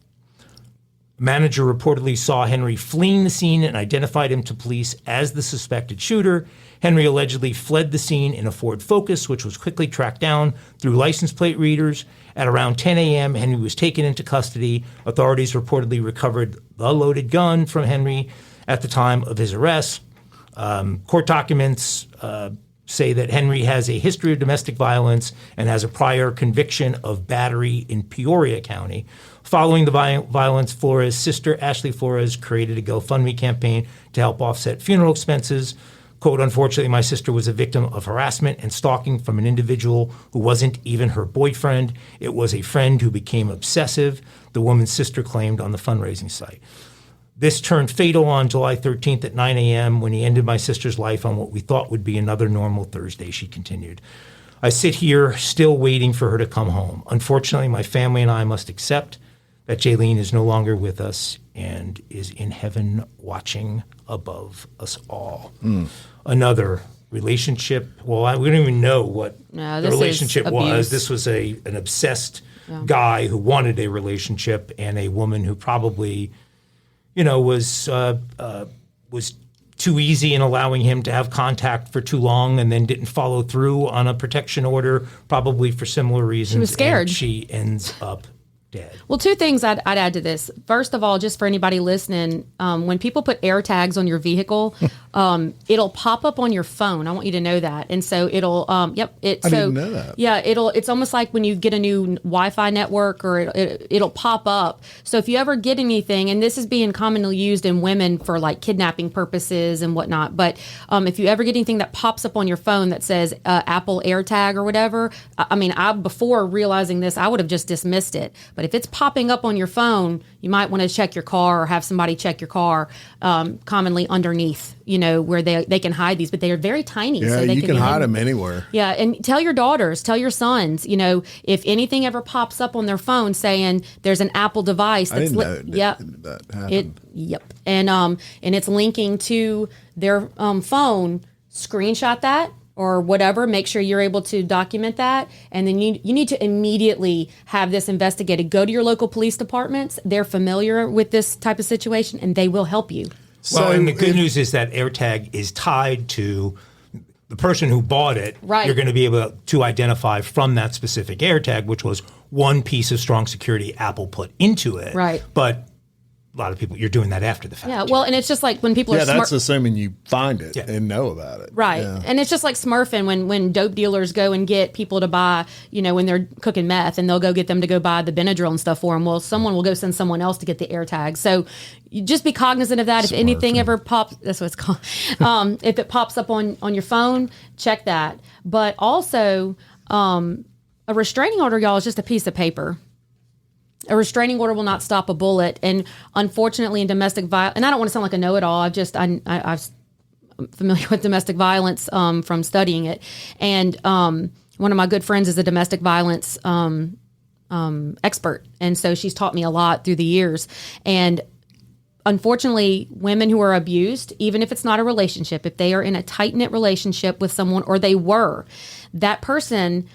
A manager reportedly saw Henry fleeing the scene and identified him to police as the suspected shooter. Henry allegedly fled the scene in a Ford Focus, which was quickly tracked down through license plate readers. At around 10 a.m., Henry was taken into custody. Authorities reportedly recovered the loaded gun from Henry at the time of his arrest. Court documents say that Henry has a history of domestic violence and has a prior conviction of battery in Peoria County. Following the violence, Flores' sister, Ashley Flores, created a GoFundMe campaign to help offset funeral expenses. Quote, unfortunately, my sister was a victim of harassment and stalking from an individual who wasn't even her boyfriend. It was a friend who became obsessive, the woman's sister claimed on the fundraising site. This turned fatal on July 13th at 9 a.m. when he ended my sister's life on what we thought would be another normal Thursday, she continued. I sit here still waiting for her to come home. Unfortunately, my family and I must accept that Jaylene is no longer with us and is in heaven watching above us all. Another relationship. Well, we don't even know what the relationship was. This was an obsessed guy who wanted a relationship, and a woman who probably, was too easy in allowing him to have contact for too long, and then didn't follow through on a protection order, probably for similar reasons. She was scared. And she ends up dead. Well, two things I'd add to this. First of all, just for anybody listening, when people put AirTags on your vehicle, it'll pop up on your phone. I want you to know that. And so it'll, I didn't know that. Yeah, it's almost like when you get a new Wi-Fi network, or it'll pop up. So if you ever get anything, and this is being commonly used in women for like kidnapping purposes and whatnot, but if you ever get anything that pops up on your phone that says Apple AirTag or whatever, before realizing this, I would have just dismissed it. But if it's popping up on your phone, you might want to check your car or have somebody check your car, commonly underneath, where they can hide these, but they are very tiny. Yeah, so they you can hide hidden. them anywhere. Yeah, and tell your daughters, tell your sons, if anything ever pops up on their phone saying there's an Apple device that's that happened. And it's linking to their phone, screenshot that or whatever, make sure you're able to document that. And then you need to immediately have this investigated. Go to your local police departments. They're familiar with this type of situation, and they will help you. Well, and the good news is that AirTag is tied to the person who bought it. Right. You're going to be able to identify from that specific AirTag, which was one piece of strong security Apple put into it. Right. But a lot of people, you're doing that after the fact. Yeah, well, and it's just like when people are that's assuming you find it and know about it. Right. Yeah. And it's just like smurfing when dope dealers go and get people to buy, when they're cooking meth, and they'll go get them to go buy the Benadryl and stuff for them. Well, someone will go send someone else to get the AirTag. So you just be cognizant of that. If anything ever pops, that's what it's called. If it pops up on your phone, check that. But also, a restraining order, y'all, is just a piece of paper. A restraining order will not stop a bullet. And unfortunately, in domestic violence, and I don't want to sound like a know-it-all, I'm familiar with domestic violence from studying it. And one of my good friends is a domestic violence expert. And so she's taught me a lot through the years. And unfortunately, women who are abused, even if it's not a relationship, if they are in a tight-knit relationship with someone, or they were, that person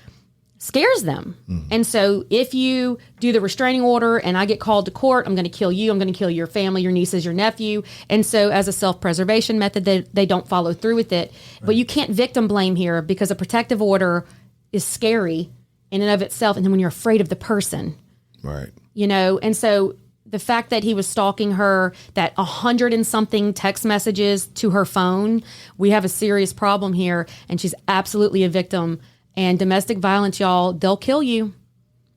scares them. And so if you do the restraining order and I get called to court, I'm going to kill you, I'm going to kill your family, your nieces, your nephew. And so as a self-preservation method, they don't follow through with it. Right. But you can't victim blame here, because a protective order is scary in and of itself. And then when you're afraid of the person, right? And so the fact that he was stalking her, that 100 and something text messages to her phone, we have a serious problem here. And she's absolutely a victim. And domestic violence, y'all, they'll kill you.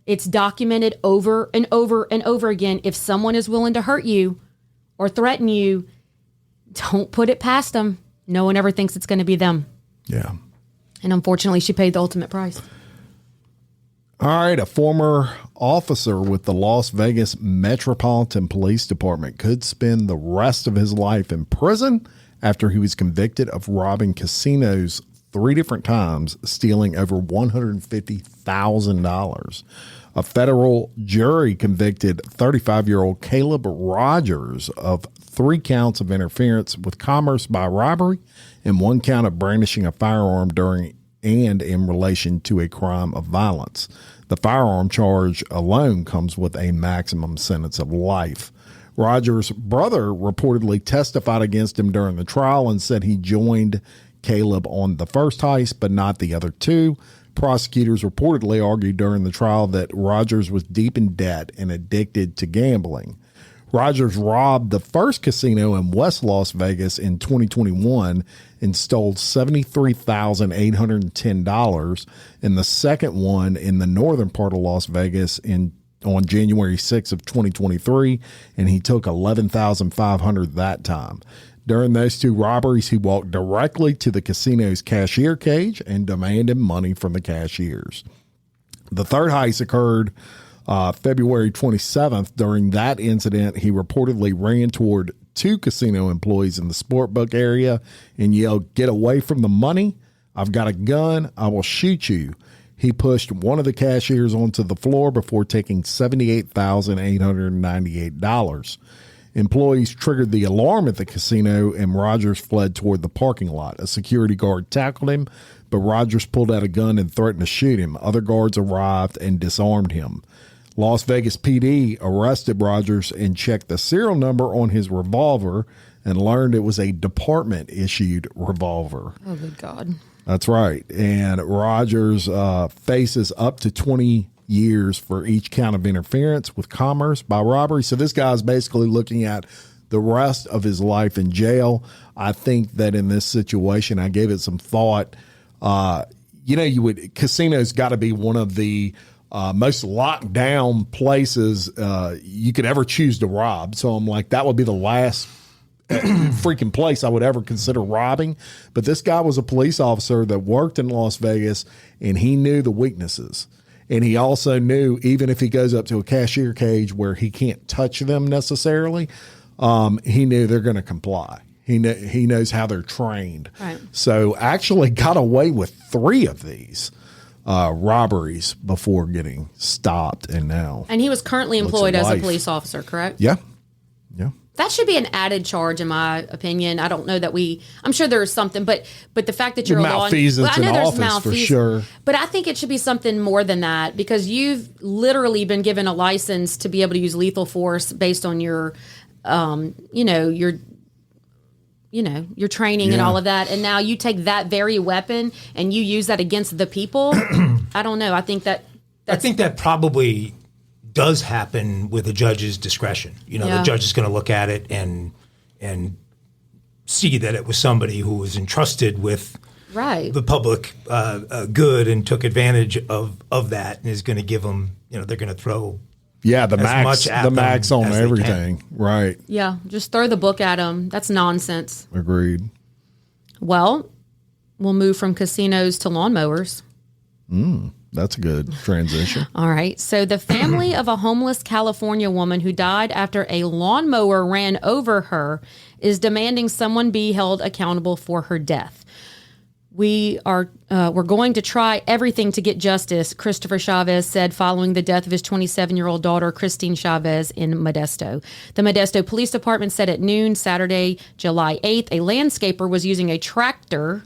It's documented over and over and over again. If someone is willing to hurt you or threaten you, don't put it past them. No one ever thinks it's going to be them. Yeah. And unfortunately, she paid the ultimate price. All right. A former officer with the Las Vegas Metropolitan Police Department could spend the rest of his life in prison after he was convicted of robbing casinos 3 different times, stealing over $150,000. A federal jury convicted 35-year-old Caleb Rogers of 3 counts of interference with commerce by robbery and 1 count of brandishing a firearm during and in relation to a crime of violence. The firearm charge alone comes with a maximum sentence of life. Rogers' brother reportedly testified against him during the trial and said he joined Caleb on the first heist, but not the other 2. Prosecutors reportedly argued during the trial that Rogers was deep in debt and addicted to gambling. Rogers robbed the first casino in West Las Vegas in 2021 and stole $73,810, and the second one in the northern part of Las Vegas on January 6th of 2023, and he took $11,500 that time. During those 2 robberies, he walked directly to the casino's cashier cage and demanded money from the cashiers. The third heist occurred February 27th. During that incident, he reportedly ran toward 2 casino employees in the sportbook area and yelled, "Get away from the money. I've got a gun. I will shoot you." He pushed one of the cashiers onto the floor before taking $78,898. Employees triggered the alarm at the casino, and Rogers fled toward the parking lot. A security guard tackled him, but Rogers pulled out a gun and threatened to shoot him. Other guards arrived and disarmed him. Las Vegas PD arrested Rogers and checked the serial number on his revolver and learned it was a department-issued revolver. Oh, good God. That's right. And Rogers faces up to 20 years for each count of interference with commerce by robbery. So this guy's basically looking at the rest of his life in jail. I think that in this situation, I gave it some thought. Casinos got to be one of the most locked down places you could ever choose to rob. So I'm like, that would be the last freaking place I would ever consider robbing. But this guy was a police officer that worked in Las Vegas, and he knew the weaknesses. And he also knew, even if he goes up to a cashier cage where he can't touch them necessarily, he knew they're going to comply. He knows how they're trained. Right. So actually got away with 3 of these robberies before getting stopped. And he was currently employed as a police officer, correct? Yeah. That should be an added charge, in my opinion. I don't know that I'm sure there's something, but the fact that you're malfeasance in office for sure. But I think it should be something more than that, because you've literally been given a license to be able to use lethal force based on your training and all of that. And now you take that very weapon and you use that against the people. I don't know. I think that probably does happen with a judge's discretion. The judge is going to look at it and see that it was somebody who was entrusted with the public good and took advantage of that, and is going to give them, they're going to throw the max on everything. Right. Yeah, just throw the book at them. That's nonsense. Agreed. Well, we'll move from casinos to lawnmowers. That's a good transition. All right. So the family of a homeless California woman who died after a lawnmower ran over her is demanding someone be held accountable for her death. We're going to try everything to get justice, Christopher Chavez said following the death of his 27-year-old daughter, Christine Chavez, in Modesto. The Modesto Police Department said at noon Saturday, July 8th, a landscaper was using a tractor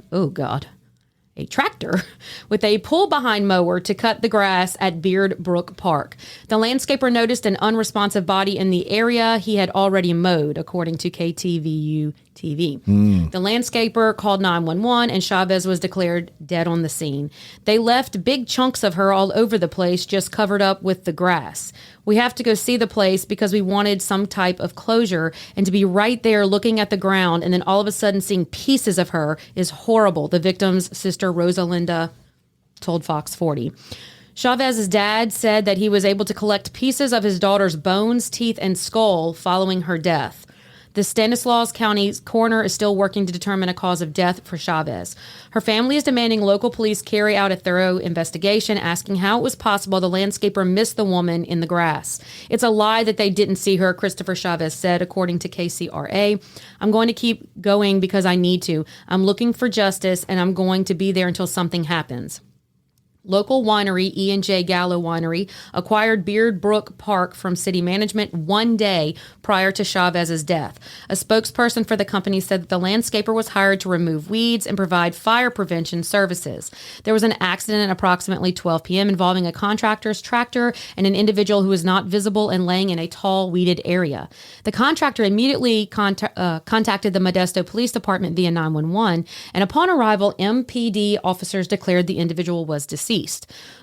with a pull-behind mower to cut the grass at Beard Brook Park. The landscaper noticed an unresponsive body in the area he had already mowed, according to KTVU TV. The landscaper called 911, and Chavez was declared dead on the scene. They left big chunks of her all over the place, just covered up with the grass. We have to go see the place because we wanted some type of closure, and to be right there looking at the ground and then all of a sudden seeing pieces of her is horrible, the victim's sister Rosalinda told Fox 40. Chavez's dad said that he was able to collect pieces of his daughter's bones, teeth, and skull following her death. The Stanislaus County coroner is still working to determine a cause of death for Chavez. Her family is demanding local police carry out a thorough investigation, asking how it was possible the landscaper missed the woman in the grass. It's a lie that they didn't see her, Christopher Chavez said, according to KCRA. I'm going to keep going because I need to. I'm looking for justice, and I'm going to be there until something happens. Local winery, E&J Gallo Winery, acquired Beard Brook Park from city management one day prior to Chavez's death. A spokesperson for the company said that the landscaper was hired to remove weeds and provide fire prevention services. There was an accident at approximately 12 p.m. involving a contractor's tractor and an individual who was not visible and laying in a tall, weeded area. The contractor immediately contacted the Modesto Police Department via 911, and upon arrival, MPD officers declared the individual was deceased.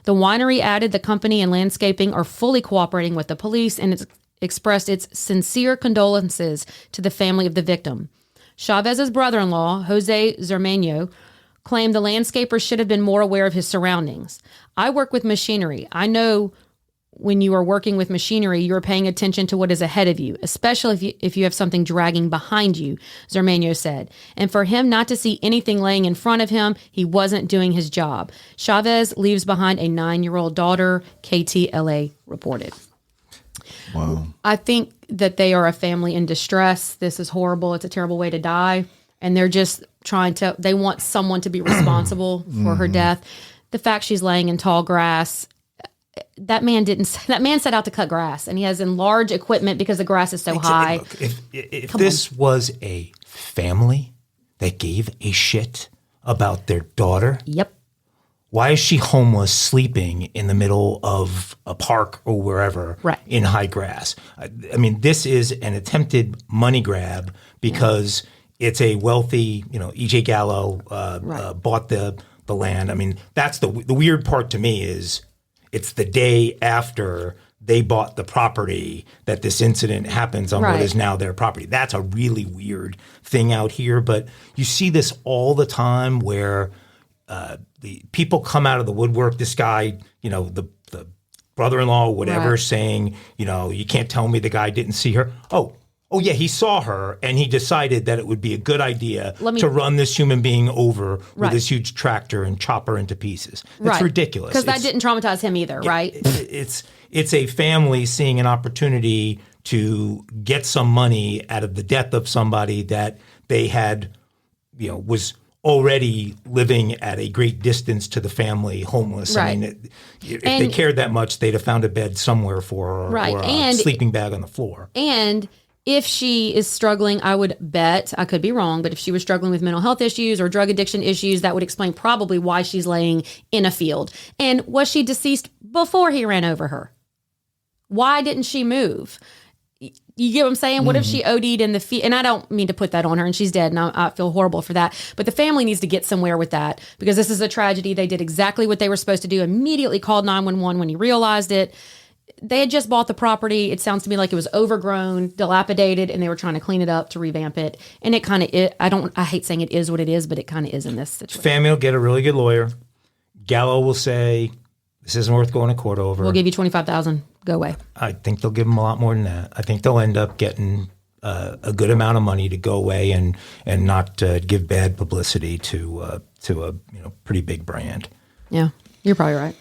The winery added the company and landscaping are fully cooperating with the police and it's expressed its sincere condolences to the family of the victim. Chavez's brother-in-law, Jose Zermeño, claimed the landscaper should have been more aware of his surroundings. I work with machinery. I know when you are working with machinery, you're paying attention to what is ahead of you, especially if you have something dragging behind you, Zermeño said. And for him not to see anything laying in front of him, he wasn't doing his job. Chavez leaves behind a 9-year-old daughter, KTLA reported. Wow. I think that they are a family in distress. This is horrible. It's a terrible way to die. And they're just they want someone to be responsible for her death. The fact she's laying in tall grass, that man set out to cut grass, and he has enlarged equipment because the grass is so high. Look, if this was a family that gave a shit about their daughter, Yep. why is she homeless sleeping in the middle of a park or wherever in high grass? I mean, this is an attempted money grab because it's a wealthy, E.J. Gallo bought the land. I mean, that's the weird part to me is it's the day after they bought the property that this incident happens on what is now their property. That's a really weird thing out here. But you see this all the time where the people come out of the woodwork. This guy, the brother-in-law or whatever, saying, you can't tell me the guy didn't see her. Oh, yeah, he saw her, and he decided that it would be a good idea to run this human being over with this huge tractor and chop her into pieces. It's ridiculous. Because that didn't traumatize him either, right? It's a family seeing an opportunity to get some money out of the death of somebody that they had, was already living at a great distance to the family, homeless. I mean, if they cared that much, they'd have found a bed somewhere for her or a sleeping bag on the floor. And if she is struggling, I would bet, I could be wrong, but if she was struggling with mental health issues or drug addiction issues, that would explain probably why she's laying in a field. And was she deceased before he ran over her? Why didn't she move? You get what I'm saying? What if she OD'd in the field? And I don't mean to put that on her, and she's dead, and I feel horrible for that. But the family needs to get somewhere with that because this is a tragedy. They did exactly what they were supposed to do, immediately called 911 when he realized it. They had just bought the property. It sounds to me like it was overgrown, dilapidated, and they were trying to clean it up to revamp it. And it kind of, I hate saying it is what it is, but it kind of is in this situation. Family will get a really good lawyer. Gallo will say, this isn't worth going to court over. We'll give you $25,000. Go away. I think they'll give them a lot more than that. I think they'll end up getting a good amount of money to go away and not give bad publicity to a pretty big brand. Yeah, you're probably right.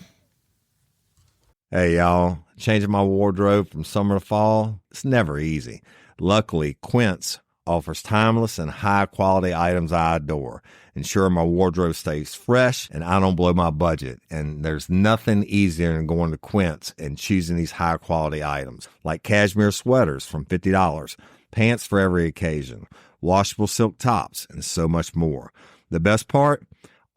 Hey, y'all. Changing my wardrobe from summer to fall, it's never easy. Luckily, Quince offers timeless and high-quality items I adore, ensuring my wardrobe stays fresh and I don't blow my budget. And there's nothing easier than going to Quince and choosing these high-quality items, like cashmere sweaters from $50, pants for every occasion, washable silk tops, and so much more. The best part?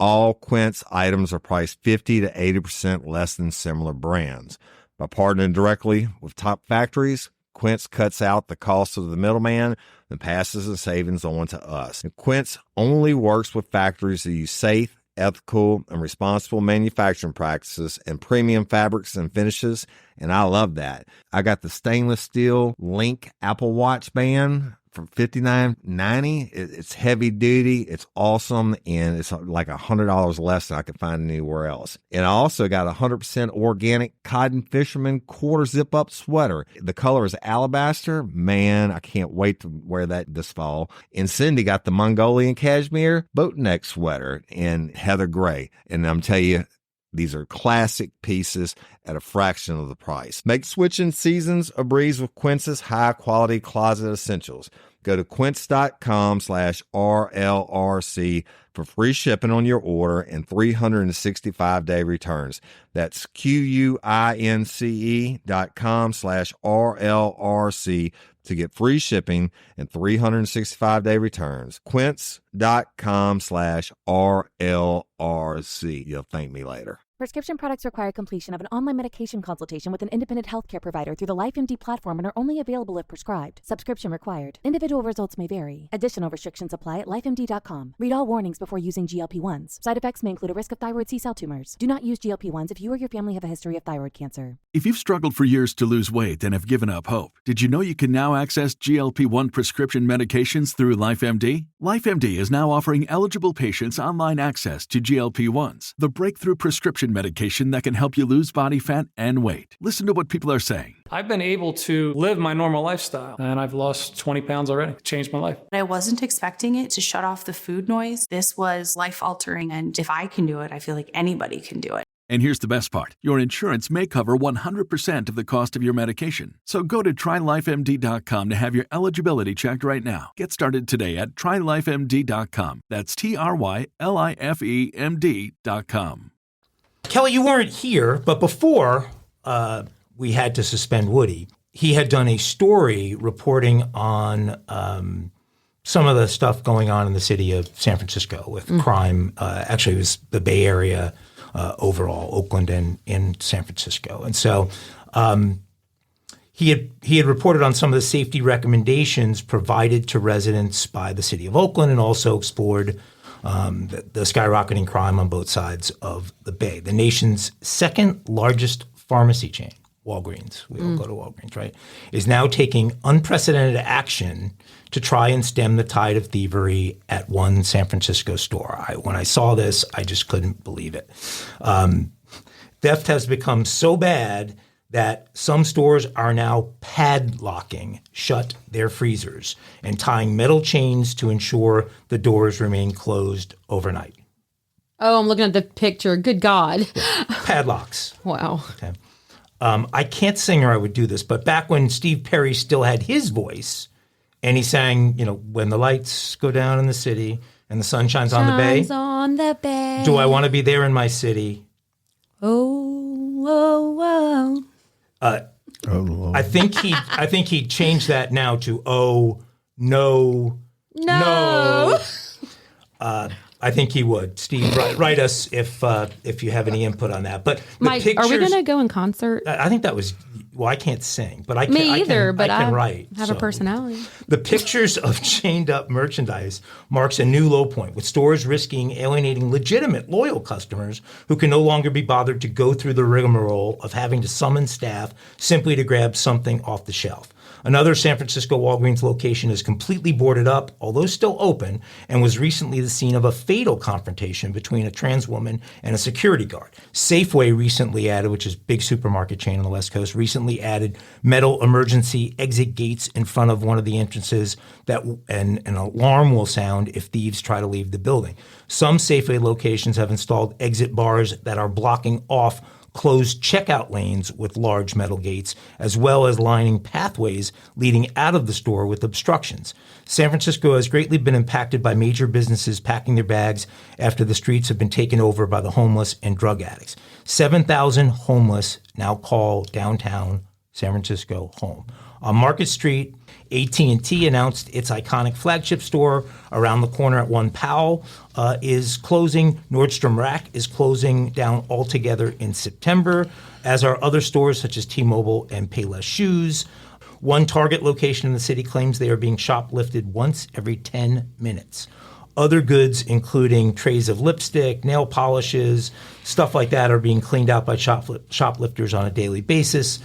All Quince items are priced 50 to 80% less than similar brands. By partnering directly with top factories, Quince cuts out the cost of the middleman and passes the savings on to us. And Quince only works with factories that use safe, ethical, and responsible manufacturing practices and premium fabrics and finishes, and I love that. I got the stainless steel Link Apple Watch band for $59.90. It's heavy duty. It's awesome. And it's like $100 less than I could find anywhere else. And I also got a 100% organic cotton fisherman quarter zip up sweater. The color is alabaster. Man, I can't wait to wear that this fall. And Cindy got the Mongolian cashmere boat neck sweater in heather gray. And I'm telling you, these are classic pieces at a fraction of the price. Make switching seasons a breeze with Quince's high-quality closet essentials. Go to quince.com/RLRC for free shipping on your order and 365-day returns. That's QUINCE.com/RLRC to get free shipping and 365-day returns. Quince.com/RLRC. You'll thank me later. Prescription products require completion of an online medication consultation with an independent healthcare provider through the LifeMD platform and are only available if prescribed. Subscription required. Individual results may vary. Additional restrictions apply at lifemd.com. Read all warnings before using GLP-1s. Side effects may include a risk of thyroid C-cell tumors. Do not use GLP-1s if you or your family have a history of thyroid cancer. If you've struggled for years to lose weight and have given up hope, did you know you can now access GLP-1 prescription medications through LifeMD? LifeMD is now offering eligible patients online access to GLP-1s, the breakthrough prescription medication that can help you lose body fat and weight. Listen to what people are saying. I've been able to live my normal lifestyle, and I've lost 20 pounds already. It changed my life. I wasn't expecting it to shut off the food noise. This was life-altering, and if I can do it, I feel like anybody can do it. And here's the best part. Your insurance may cover 100% of the cost of your medication. So go to TryLifeMD.com to have your eligibility checked right now. Get started today at TryLifeMD.com. That's TryLifeMD.com. Kelly, you weren't here, but before we had to suspend Woody, he had done a story reporting on some of the stuff going on in the city of San Francisco with crime. Actually, it was the Bay Area overall, Oakland and in San Francisco. And so he had reported on some of the safety recommendations provided to residents by the city of Oakland and also explored the skyrocketing crime on both sides of the Bay. The nation's second largest pharmacy chain, Walgreens, we all go to Walgreens, right, is now taking unprecedented action to try and stem the tide of thievery at one San Francisco store. When I saw this, I just couldn't believe it. Theft has become so bad that some stores are now padlocking shut their freezers and tying metal chains to ensure the doors remain closed overnight. Oh, I'm looking at the picture. Good God. Padlocks. Wow. Okay. I can't sing or I would do this, but back when Steve Perry still had his voice and he sang, when the lights go down in the city and the sun shines on the bay. Shines on the bay. Do I want to be there in my city? Oh, oh, oh. I think he changed that now to no. I think he would. Steve, write us if you have any input on that. But Mike, pictures, are we going to go in concert? I think that was. Well, I can't sing, but I can. Me either, I can write. Have a personality. The pictures of chained up merchandise marks a new low point, with stores risking alienating legitimate, loyal customers who can no longer be bothered to go through the rigmarole of having to summon staff simply to grab something off the shelf. Another San Francisco Walgreens location is completely boarded up, although still open, and was recently the scene of a fatal confrontation between a trans woman and a security guard. Safeway recently added, which is a big supermarket chain on the West Coast, recently added metal emergency exit gates in front of one of the entrances that an alarm will sound if thieves try to leave the building. Some Safeway locations have installed exit bars that are blocking off closed checkout lanes with large metal gates, as well as lining pathways leading out of the store with obstructions. San Francisco has greatly been impacted by major businesses packing their bags after the streets have been taken over by the homeless and drug addicts. 7,000 homeless now call downtown San Francisco home. On Market Street, AT&T announced its iconic flagship store around the corner at 1 Powell is closing. Nordstrom Rack is closing down altogether in September, as are other stores such as T-Mobile and Payless Shoes. One Target location in the city claims they are being shoplifted once every 10 minutes. Other goods, including trays of lipstick, nail polishes, stuff like that, are being cleaned out by shoplifters on a daily basis.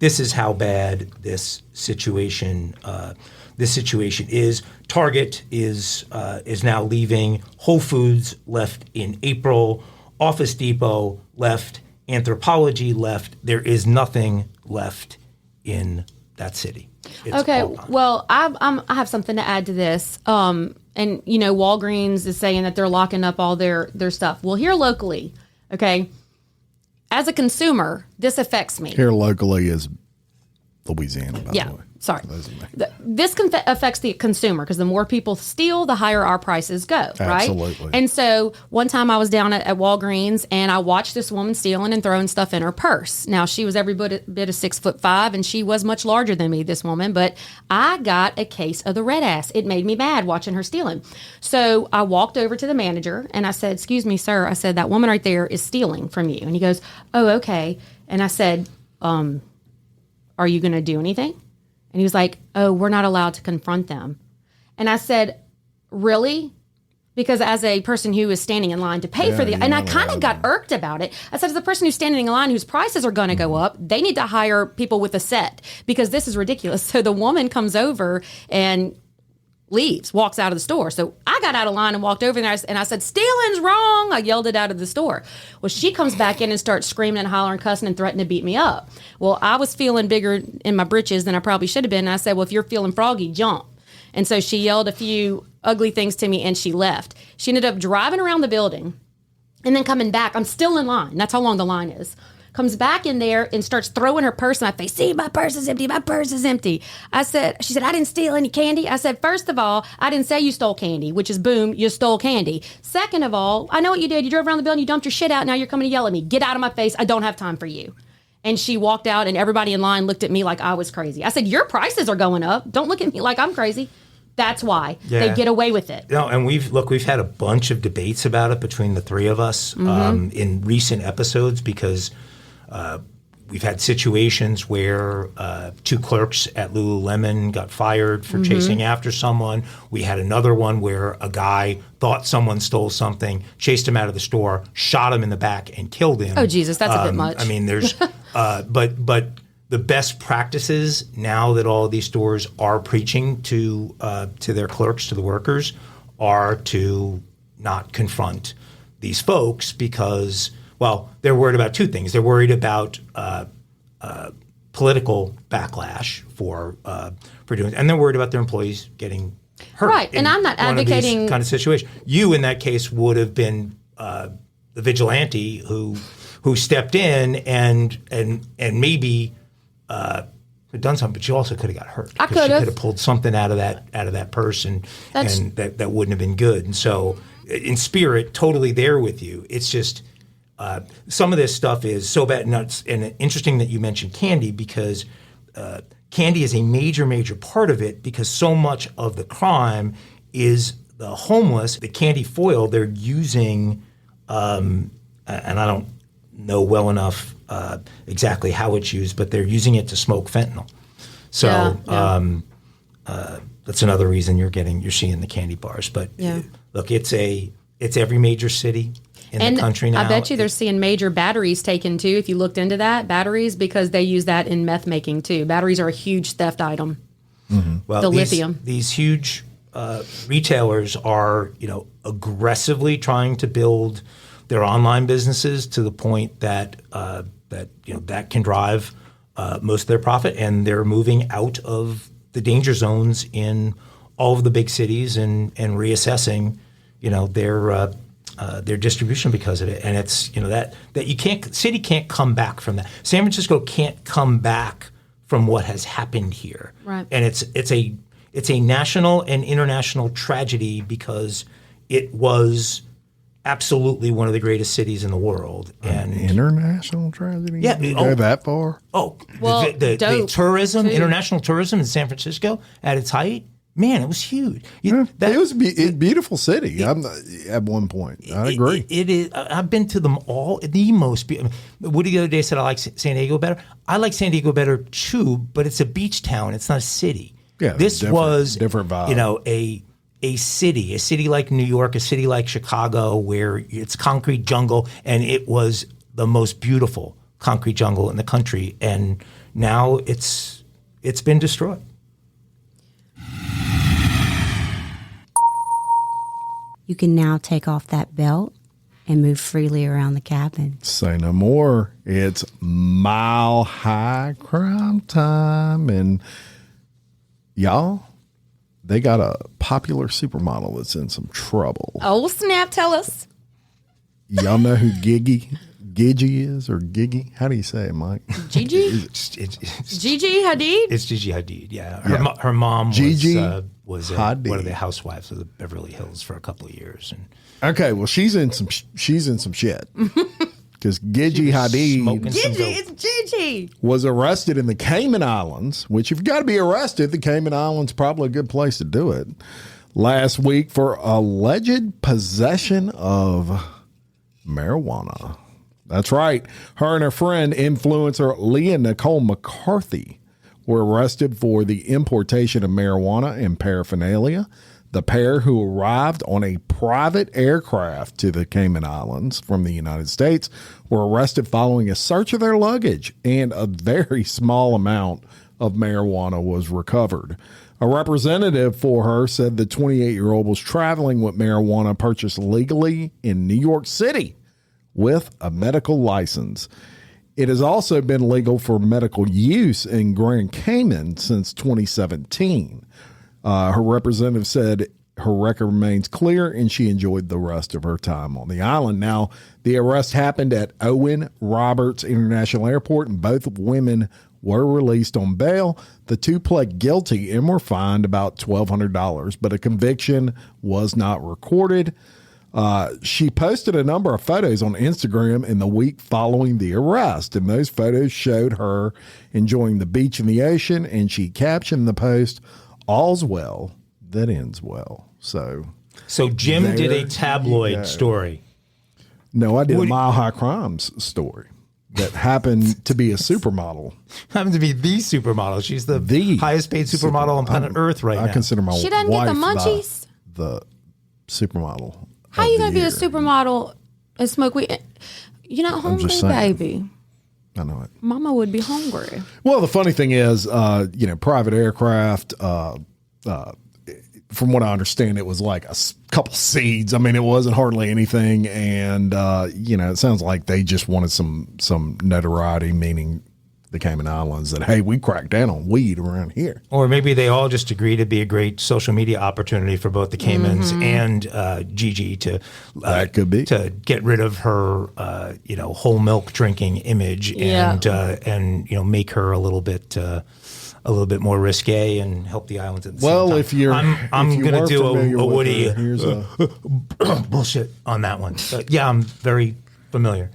this is how bad this situation is. Target is now leaving. Whole Foods left in April. Office Depot left. Anthropology left. There is nothing left in that city. It's okay, all gone. well, I have something to add to this. And Walgreens is saying that they're locking up all their stuff. Well, here locally, okay, as a consumer, this affects me. Here locally is Louisiana, by the way. Sorry. This affects the consumer because the more people steal, the higher our prices go, right? Absolutely. And so one time I was down at Walgreens and I watched this woman stealing and throwing stuff in her purse. Now, she was every bit of 6'5" and she was much larger than me, this woman, but I got a case of the red ass. It made me mad watching her stealing. So I walked over to the manager and I said, "Excuse me, sir." I said, "That woman right there is stealing from you." And he goes, "Oh, okay." And I said, "Are you going to do anything?" And he was like, "Oh, we're not allowed to confront them." And I said, "Really?" Because as a person who is standing in line to pay for and I kind of got irked about it. I said, as a person who's standing in line whose prices are going to go up, they need to hire people with a set because this is ridiculous. So the woman comes over and leaves, walks out of the store. So I got out of line and walked over there and I said, "Stealing's wrong." I yelled it out of the store. Well, she comes back in and starts screaming and hollering, cussing and threatening to beat me up. Well, I was feeling bigger in my britches than I probably should have been. And I said, "Well, if you're feeling froggy, jump." And so she yelled a few ugly things to me and she left. She ended up driving around the building and then coming back. I'm still in line. That's how long the line is. Comes back in there and starts throwing her purse in my face. "See, my purse is empty. My purse is empty." She said, "I didn't steal any candy." I said, "First of all, I didn't say you stole candy," which is boom, you stole candy. Second of all, I know what you did. You drove around the building, you dumped your shit out. Now you're coming to yell at me. Get out of my face. I don't have time for you. And she walked out and everybody in line looked at me like I was crazy. I said, "Your prices are going up. Don't look at me like I'm crazy." That's why they get away with it. No, and we've had a bunch of debates about it between the three of us in recent episodes because we've had situations where two clerks at Lululemon got fired for chasing after someone. We had another one where a guy thought someone stole something, chased him out of the store, shot him in the back, and killed him. Oh, Jesus, that's a bit much. I mean, there's, but the best practices now that all of these stores are preaching to their clerks, to the workers, are to not confront these folks because, well, they're worried about two things. They're worried about political backlash for doing, and they're worried about their employees getting hurt. Right, and I'm not advocating kind of situation. You, in that case, would have been the vigilante who stepped in and maybe had done something, but you also could have got hurt. I could have. She could have pulled something out of that person, and that wouldn't have been good. And so, in spirit, totally there with you. It's just some of this stuff is so bad. And interesting that you mentioned candy because candy is a major part of it because so much of the crime is the homeless. The candy foil they're using, and I don't know well enough exactly how it's used, but they're using it to smoke fentanyl. So that's another reason you're seeing the candy bars. But look, it's every major city in the country now. I bet you they're seeing major batteries taken too. If you looked into that, batteries, because they use that in meth making too. Batteries are a huge theft item. Mm-hmm. Well, the lithium. These huge retailers are, aggressively trying to build their online businesses to the point that that can drive most of their profit, and they're moving out of the danger zones in all of the big cities and reassessing, their distribution because of it. And it's that city can't come back from that. San Francisco can't come back from what has happened here. Right. And it's a national and international tragedy because it was absolutely one of the greatest cities in the world. And international tragedy? Yeah. Go that far? Oh, well, the tourism, too. international tourism in San Francisco at its height, man, it was huge. It was a beautiful city at one point. I agree. It is. I've been to them all. The most beautiful. Woody the other day said I like San Diego better. I like San Diego better too, but it's a beach town. It's not a city. Yeah, this was different vibe. A city like New York, a city like Chicago, where it's concrete jungle, and it was the most beautiful concrete jungle in the country. And now it's been destroyed. You can now take off that belt and move freely around the cabin. Say no more. It's mile high crime time. And y'all, they got a popular supermodel that's in some trouble. Oh, snap. Tell us. Y'all know who Gigi is, or Gigi? How do you say it, Mike? Gigi? Gigi Hadid? It's Gigi Hadid, yeah. Her mom was one of the housewives of the Beverly Hills for a couple of years. And okay, well, she's in some shit. Because Gigi Hadid it's Gigi. was arrested in the Cayman Islands, which if you've got to be arrested, the Cayman Islands probably a good place to do it, last week for alleged possession of marijuana. That's right. Her and her friend, influencer Leah Nicole McCarthy, were arrested for the importation of marijuana and paraphernalia. The pair, who arrived on a private aircraft to the Cayman Islands from the United States, were arrested following a search of their luggage, and a very small amount of marijuana was recovered. A representative for her said the 28-year-old was traveling with marijuana purchased legally in New York City with a medical license. It has also been legal for medical use in Grand Cayman since 2017. Her representative said her record remains clear and she enjoyed the rest of her time on the island. Now, the arrest happened at Owen Roberts International Airport, and both women were released on bail. The two pled guilty and were fined about $1,200, but a conviction was not recorded. She posted a number of photos on Instagram in the week following the arrest, and those photos showed her enjoying the beach and the ocean, and she captioned the post, "All's well that ends well." So Jim did a tabloid story. No, I did a Mile High Crimes story that happened to be a supermodel. Happened to be the supermodel. She's the highest paid supermodel on planet Earth right now. I consider my She doesn't wife get the munchies? the supermodel. How you going to be a supermodel and smoke weed? You're not hungry, baby. I know it. Mama would be hungry. Well, the funny thing is, private aircraft, from what I understand, it was like a couple seeds. I mean, it wasn't hardly anything. And, it sounds like they just wanted some notoriety, meaning the Cayman Islands, that, hey, we cracked down on weed around here. Or maybe they all just agree to be a great social media opportunity for both the Caymans and Gigi to that could be to get rid of her whole milk drinking image and make her a little bit more risque and help the islands at the same time. If you're I'm going to do a Woody here's bullshit on that one. But yeah, I'm very familiar.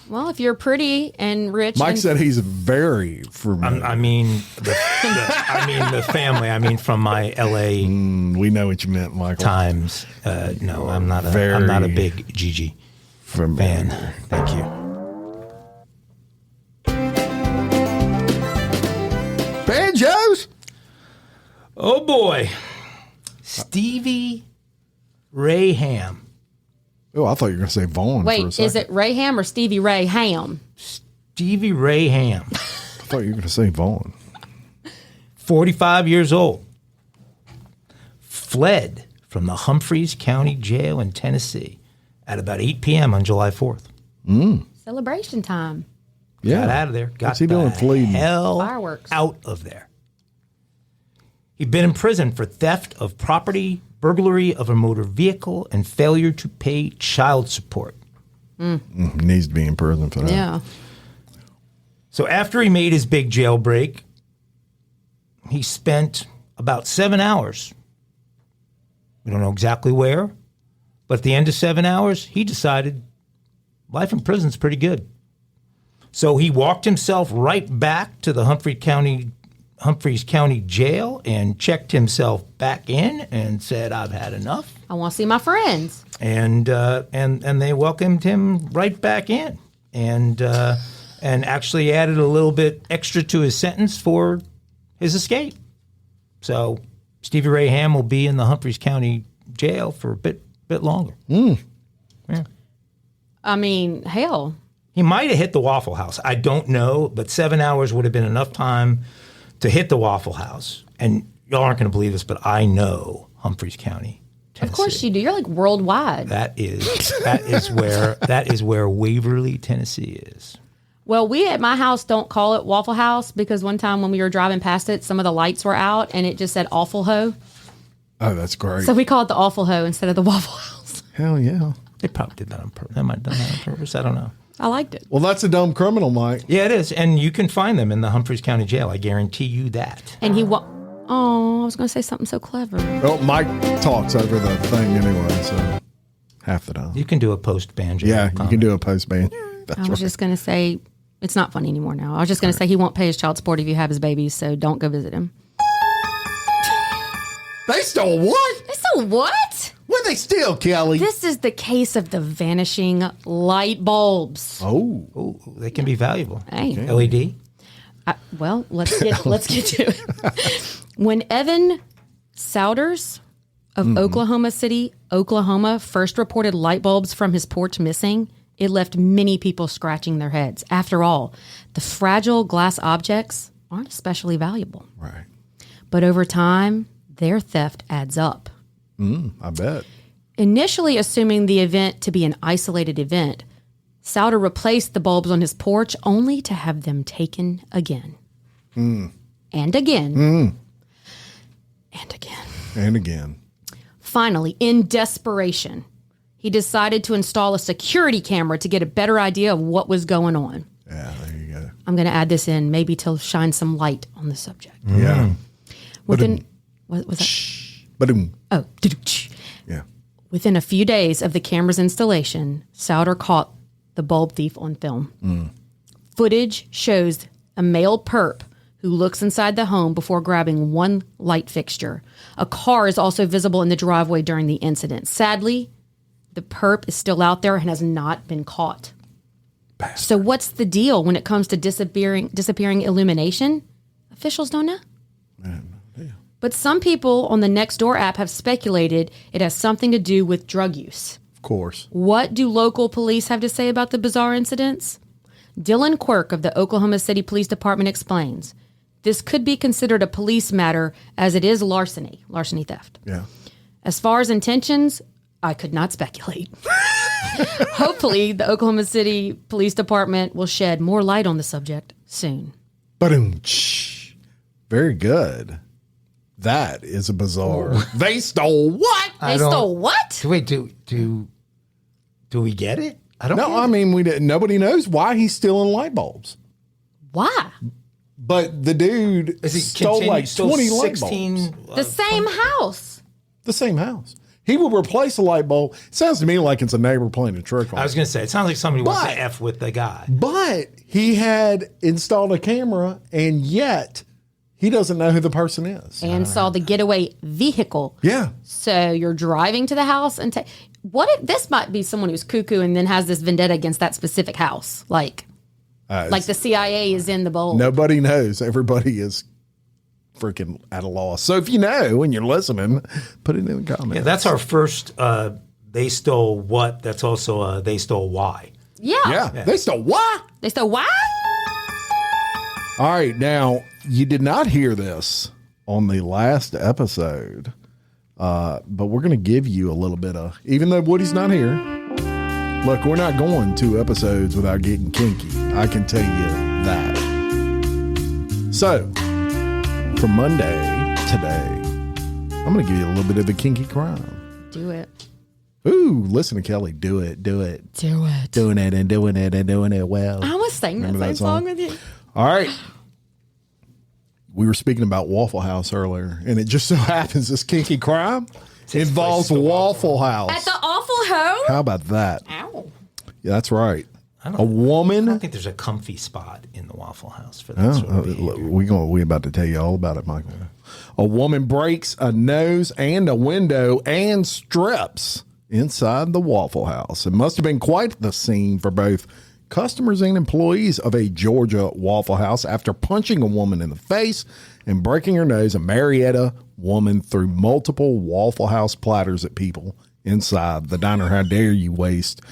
Well, if you're pretty and rich, Mike said he's very familiar. I mean the family. I mean from my L.A. We know what you meant, Michael. Times. No, I'm not a big Gigi fan. Thank you. Banjos. Oh boy, Stevie Ray Ham. Oh, I thought you were going to say Vaughn. Wait, for a second. is it Ray Ham or Stevie Ray Ham? Stevie Ray Ham. I thought you were going to say Vaughn. 45 years old. Fled from the Humphreys County Jail in Tennessee at about 8 p.m. on July 4th. Celebration time. Yeah. Got out of there. Got What's he doing? Fleeing? Hell Fireworks. Out of there. He'd been in prison for theft of property, burglary of a motor vehicle, and failure to pay child support. Needs to be in prison for that. Yeah. So after he made his big jailbreak, he spent about 7 hours. We don't know exactly where, but at the end of 7 hours, he decided life in prison's pretty good. So he walked himself right back to the Humphreys County Jail and checked himself back in and said, "I've had enough. I want to see my friends." And they welcomed him right back in, and actually added a little bit extra to his sentence for his escape. So Stevie Ray Ham will be in the Humphreys County Jail for a bit longer. Mm. Yeah. I mean, hell, He might have hit the Waffle House. I don't know, but 7 hours would have been enough time to hit the Waffle House. And y'all aren't going to believe this, but I know Humphreys County, Tennessee. Of course you do. You're like worldwide. That is where Waverly, Tennessee is. Well, we at my house don't call it Waffle House because one time when we were driving past it, some of the lights were out and it just said Awful Ho. Oh, that's great. So we call it the Awful Ho instead of the Waffle House. Hell yeah. They probably did that on purpose. They might have done that on purpose. I don't know. I liked it. Well, that's a dumb criminal, Mike. Yeah, it is. And you can find them in the Humphreys County Jail. I guarantee you that. And I was going to say something so clever. Well, Mike talks over the thing anyway, so half the time. You can do a post-banjo. Yeah, you can do a post-band. I was just going to say, it's not funny anymore now. I was just going to say he won't pay his child support if you have his babies, so don't go visit him. They stole what? They stole what? What they steal, Kelly? This is the case of the vanishing light bulbs. Oh, they can be valuable. Hey. LED? Well, let's get to it. When Evan Souders of Oklahoma City, Oklahoma, first reported light bulbs from his porch missing, it left many people scratching their heads. After all, the fragile glass objects aren't especially valuable. right. But over time, their theft adds up. I bet. Initially assuming the event to be an isolated event, Souder replaced the bulbs on his porch only to have them taken again. And again. And again. And again. Finally, in desperation, he decided to install a security camera to get a better idea of what was going on. Yeah, there you go. I'm going to add this in maybe to shine some light on the subject. Yeah. What was that? Ba-doom. Oh, Yeah. within a few days of the camera's installation, Souder caught the bulb thief on film. Footage shows a male perp who looks inside the home before grabbing one light fixture. A car is also visible in the driveway during the incident. Sadly, the perp is still out there and has not been caught. Bastard. So what's the deal when it comes to disappearing illumination? Officials don't know. But some people on the Nextdoor app have speculated it has something to do with drug use. Of course. What do local police have to say about the bizarre incidents? Dylan Quirk of the Oklahoma City Police Department explains, this could be considered a police matter as it is larceny theft. Yeah. As far as intentions, I could not speculate. Hopefully, the Oklahoma City Police Department will shed more light on the subject soon. Ba-doom. Very good. That is a bizarre. They stole what? They stole what? Wait, do we get it? I don't. No, I mean we didn't. Nobody knows why he's stealing light bulbs. Why? But the dude stole like 20 light bulbs. The same house. The same house. He will replace a light bulb. Sounds to me like it's a neighbor playing a trick on I was going to say, it sounds like somebody wants to F with the guy. But he had installed a camera, and yet he doesn't know who the person is. And saw the getaway vehicle. Yeah. So you're driving to the house and what if this might be someone who's cuckoo and then has this vendetta against that specific house? Like the CIA is in the bowl. Nobody knows. Everybody is freaking at a loss. So if you know and you're listening, put it in the comments. Yeah, that's our first they stole what. That's also they stole why. Yeah. They stole what? They stole why? All right. Now, you did not hear this on the last episode, but we're going to give you a little bit of, even though Woody's not here, look, we're not going 2 episodes without getting kinky. I can tell you that. So, for Monday, today, I'm going to give you a little bit of a kinky crime. Do it. Ooh, listen to Kelly. Do it. Do it. Do it. Doing it and doing it and doing it well. I was singing that same song with you. All right. We were speaking about Waffle House earlier, and it just so happens this kinky crime involves Waffle House. At the Awful Ho? How about that? Ow. Yeah, that's right. I don't think there's a comfy spot in the Waffle House for that sort of behavior. We about to tell you all about it, Michael. A woman breaks a nose and a window and strips inside the Waffle House. It must have been quite the scene for both customers and employees of a Georgia Waffle House after punching a woman in the face and breaking her nose. A Marietta woman threw multiple Waffle House platters at people inside the diner. How dare you waste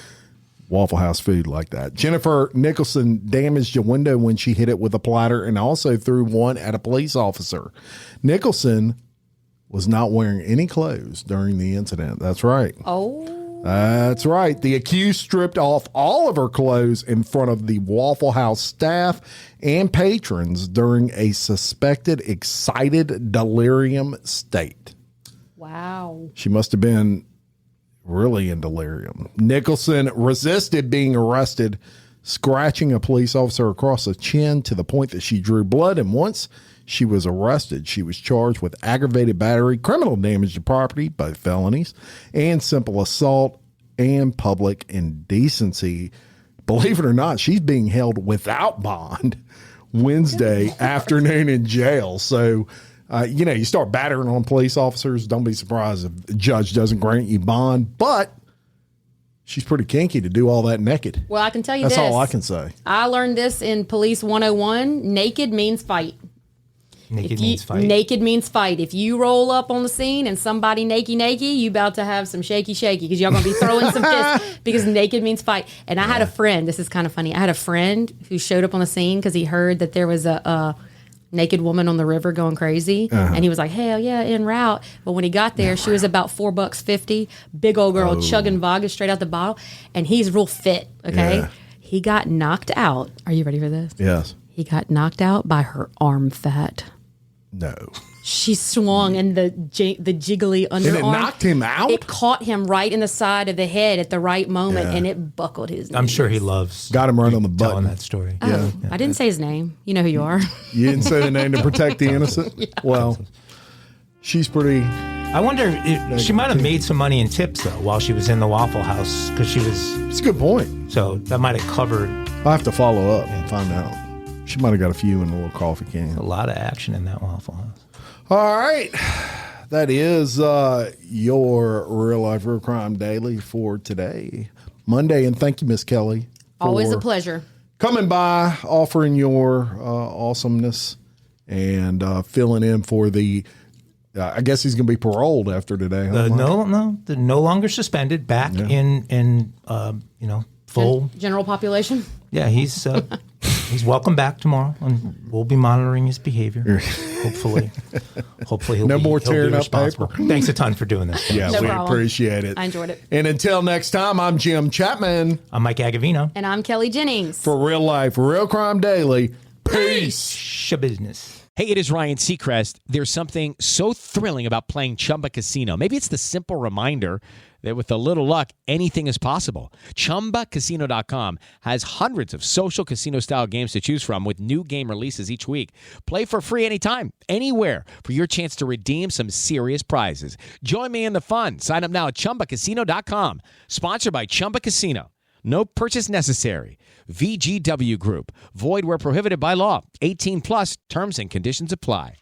Waffle House food like that. Jennifer Nicholson damaged a window when she hit it with a platter and also threw one at a police officer. Nicholson was not wearing any clothes during the incident. That's right. Oh. That's right. The accused stripped off all of her clothes in front of the Waffle House staff and patrons during a suspected excited delirium state. Wow. She must have been really in delirium. Nicholson resisted being arrested, scratching a police officer across the chin to the point that she drew blood. And once she was arrested, she was charged with aggravated battery, criminal damage to property, both felonies, and simple assault and public indecency. Believe it or not, she's being held without bond Wednesday afternoon in jail. So, you start battering on police officers. Don't be surprised if the judge doesn't grant you bond. But she's pretty kinky to do all that naked. Well, I can tell you That's this. all I can say. I learned this in Police 101. Naked means fight. Naked means fight. Naked means fight. If you roll up on the scene and somebody naked, you about to have some shaky because y'all going to be throwing some fists because naked means fight. And I had a friend. This is kind of funny. I had a friend who showed up on the scene because he heard that there was a naked woman on the river going crazy. And he was like, hell yeah, en route. But when he got there, she was about $4.50. Big old girl chugging vodka straight out the bottle. And he's real fit, okay? Yeah. He got knocked out. Are you ready for this? Yes. He got knocked out by her arm fat. No. She swung and the jiggly underarm. And it knocked him out? It caught him right in the side of the head at the right moment, and it buckled his knees. I'm sure he loves got him right on the butt telling that story. Oh, yeah. I didn't say his name. You know who you are. You didn't say the name to protect the innocent? Yeah. Well, she's pretty... I wonder if she might have made some money in tips, though, while she was in the Waffle House, because she was... It's a good point. So that might have covered... I'll have to follow up and find out. She might have got a few in a little coffee can. A lot of action in that Waffle House. All right. That is your Real Life Real Crime Daily for today, Monday. And thank you, Miss Kelly. Always a pleasure. Coming by, offering your awesomeness and filling in for the, I guess he's going to be paroled after today. Huh? No, they're no longer suspended. Back in full. General population? Yeah, he's welcome back tomorrow, and we'll be monitoring his behavior. Hopefully he'll be responsible. Paper. Thanks a ton for doing this. Yeah, no we problem. appreciate it. I enjoyed it. And until next time, I'm Jim Chapman. I'm Mike Agovino. And I'm Kelly Jennings. For Real Life Real Crime Daily. Peace. Shabusiness. Hey, it is Ryan Seacrest. There's something so thrilling about playing Chumba Casino. Maybe it's the simple reminder that with a little luck, anything is possible. ChumbaCasino.com has hundreds of social casino-style games to choose from with new game releases each week. Play for free anytime, anywhere for your chance to redeem some serious prizes. Join me in the fun. Sign up now at ChumbaCasino.com. Sponsored by Chumba Casino. No purchase necessary. VGW Group. Void where prohibited by law. 18 plus terms and conditions apply.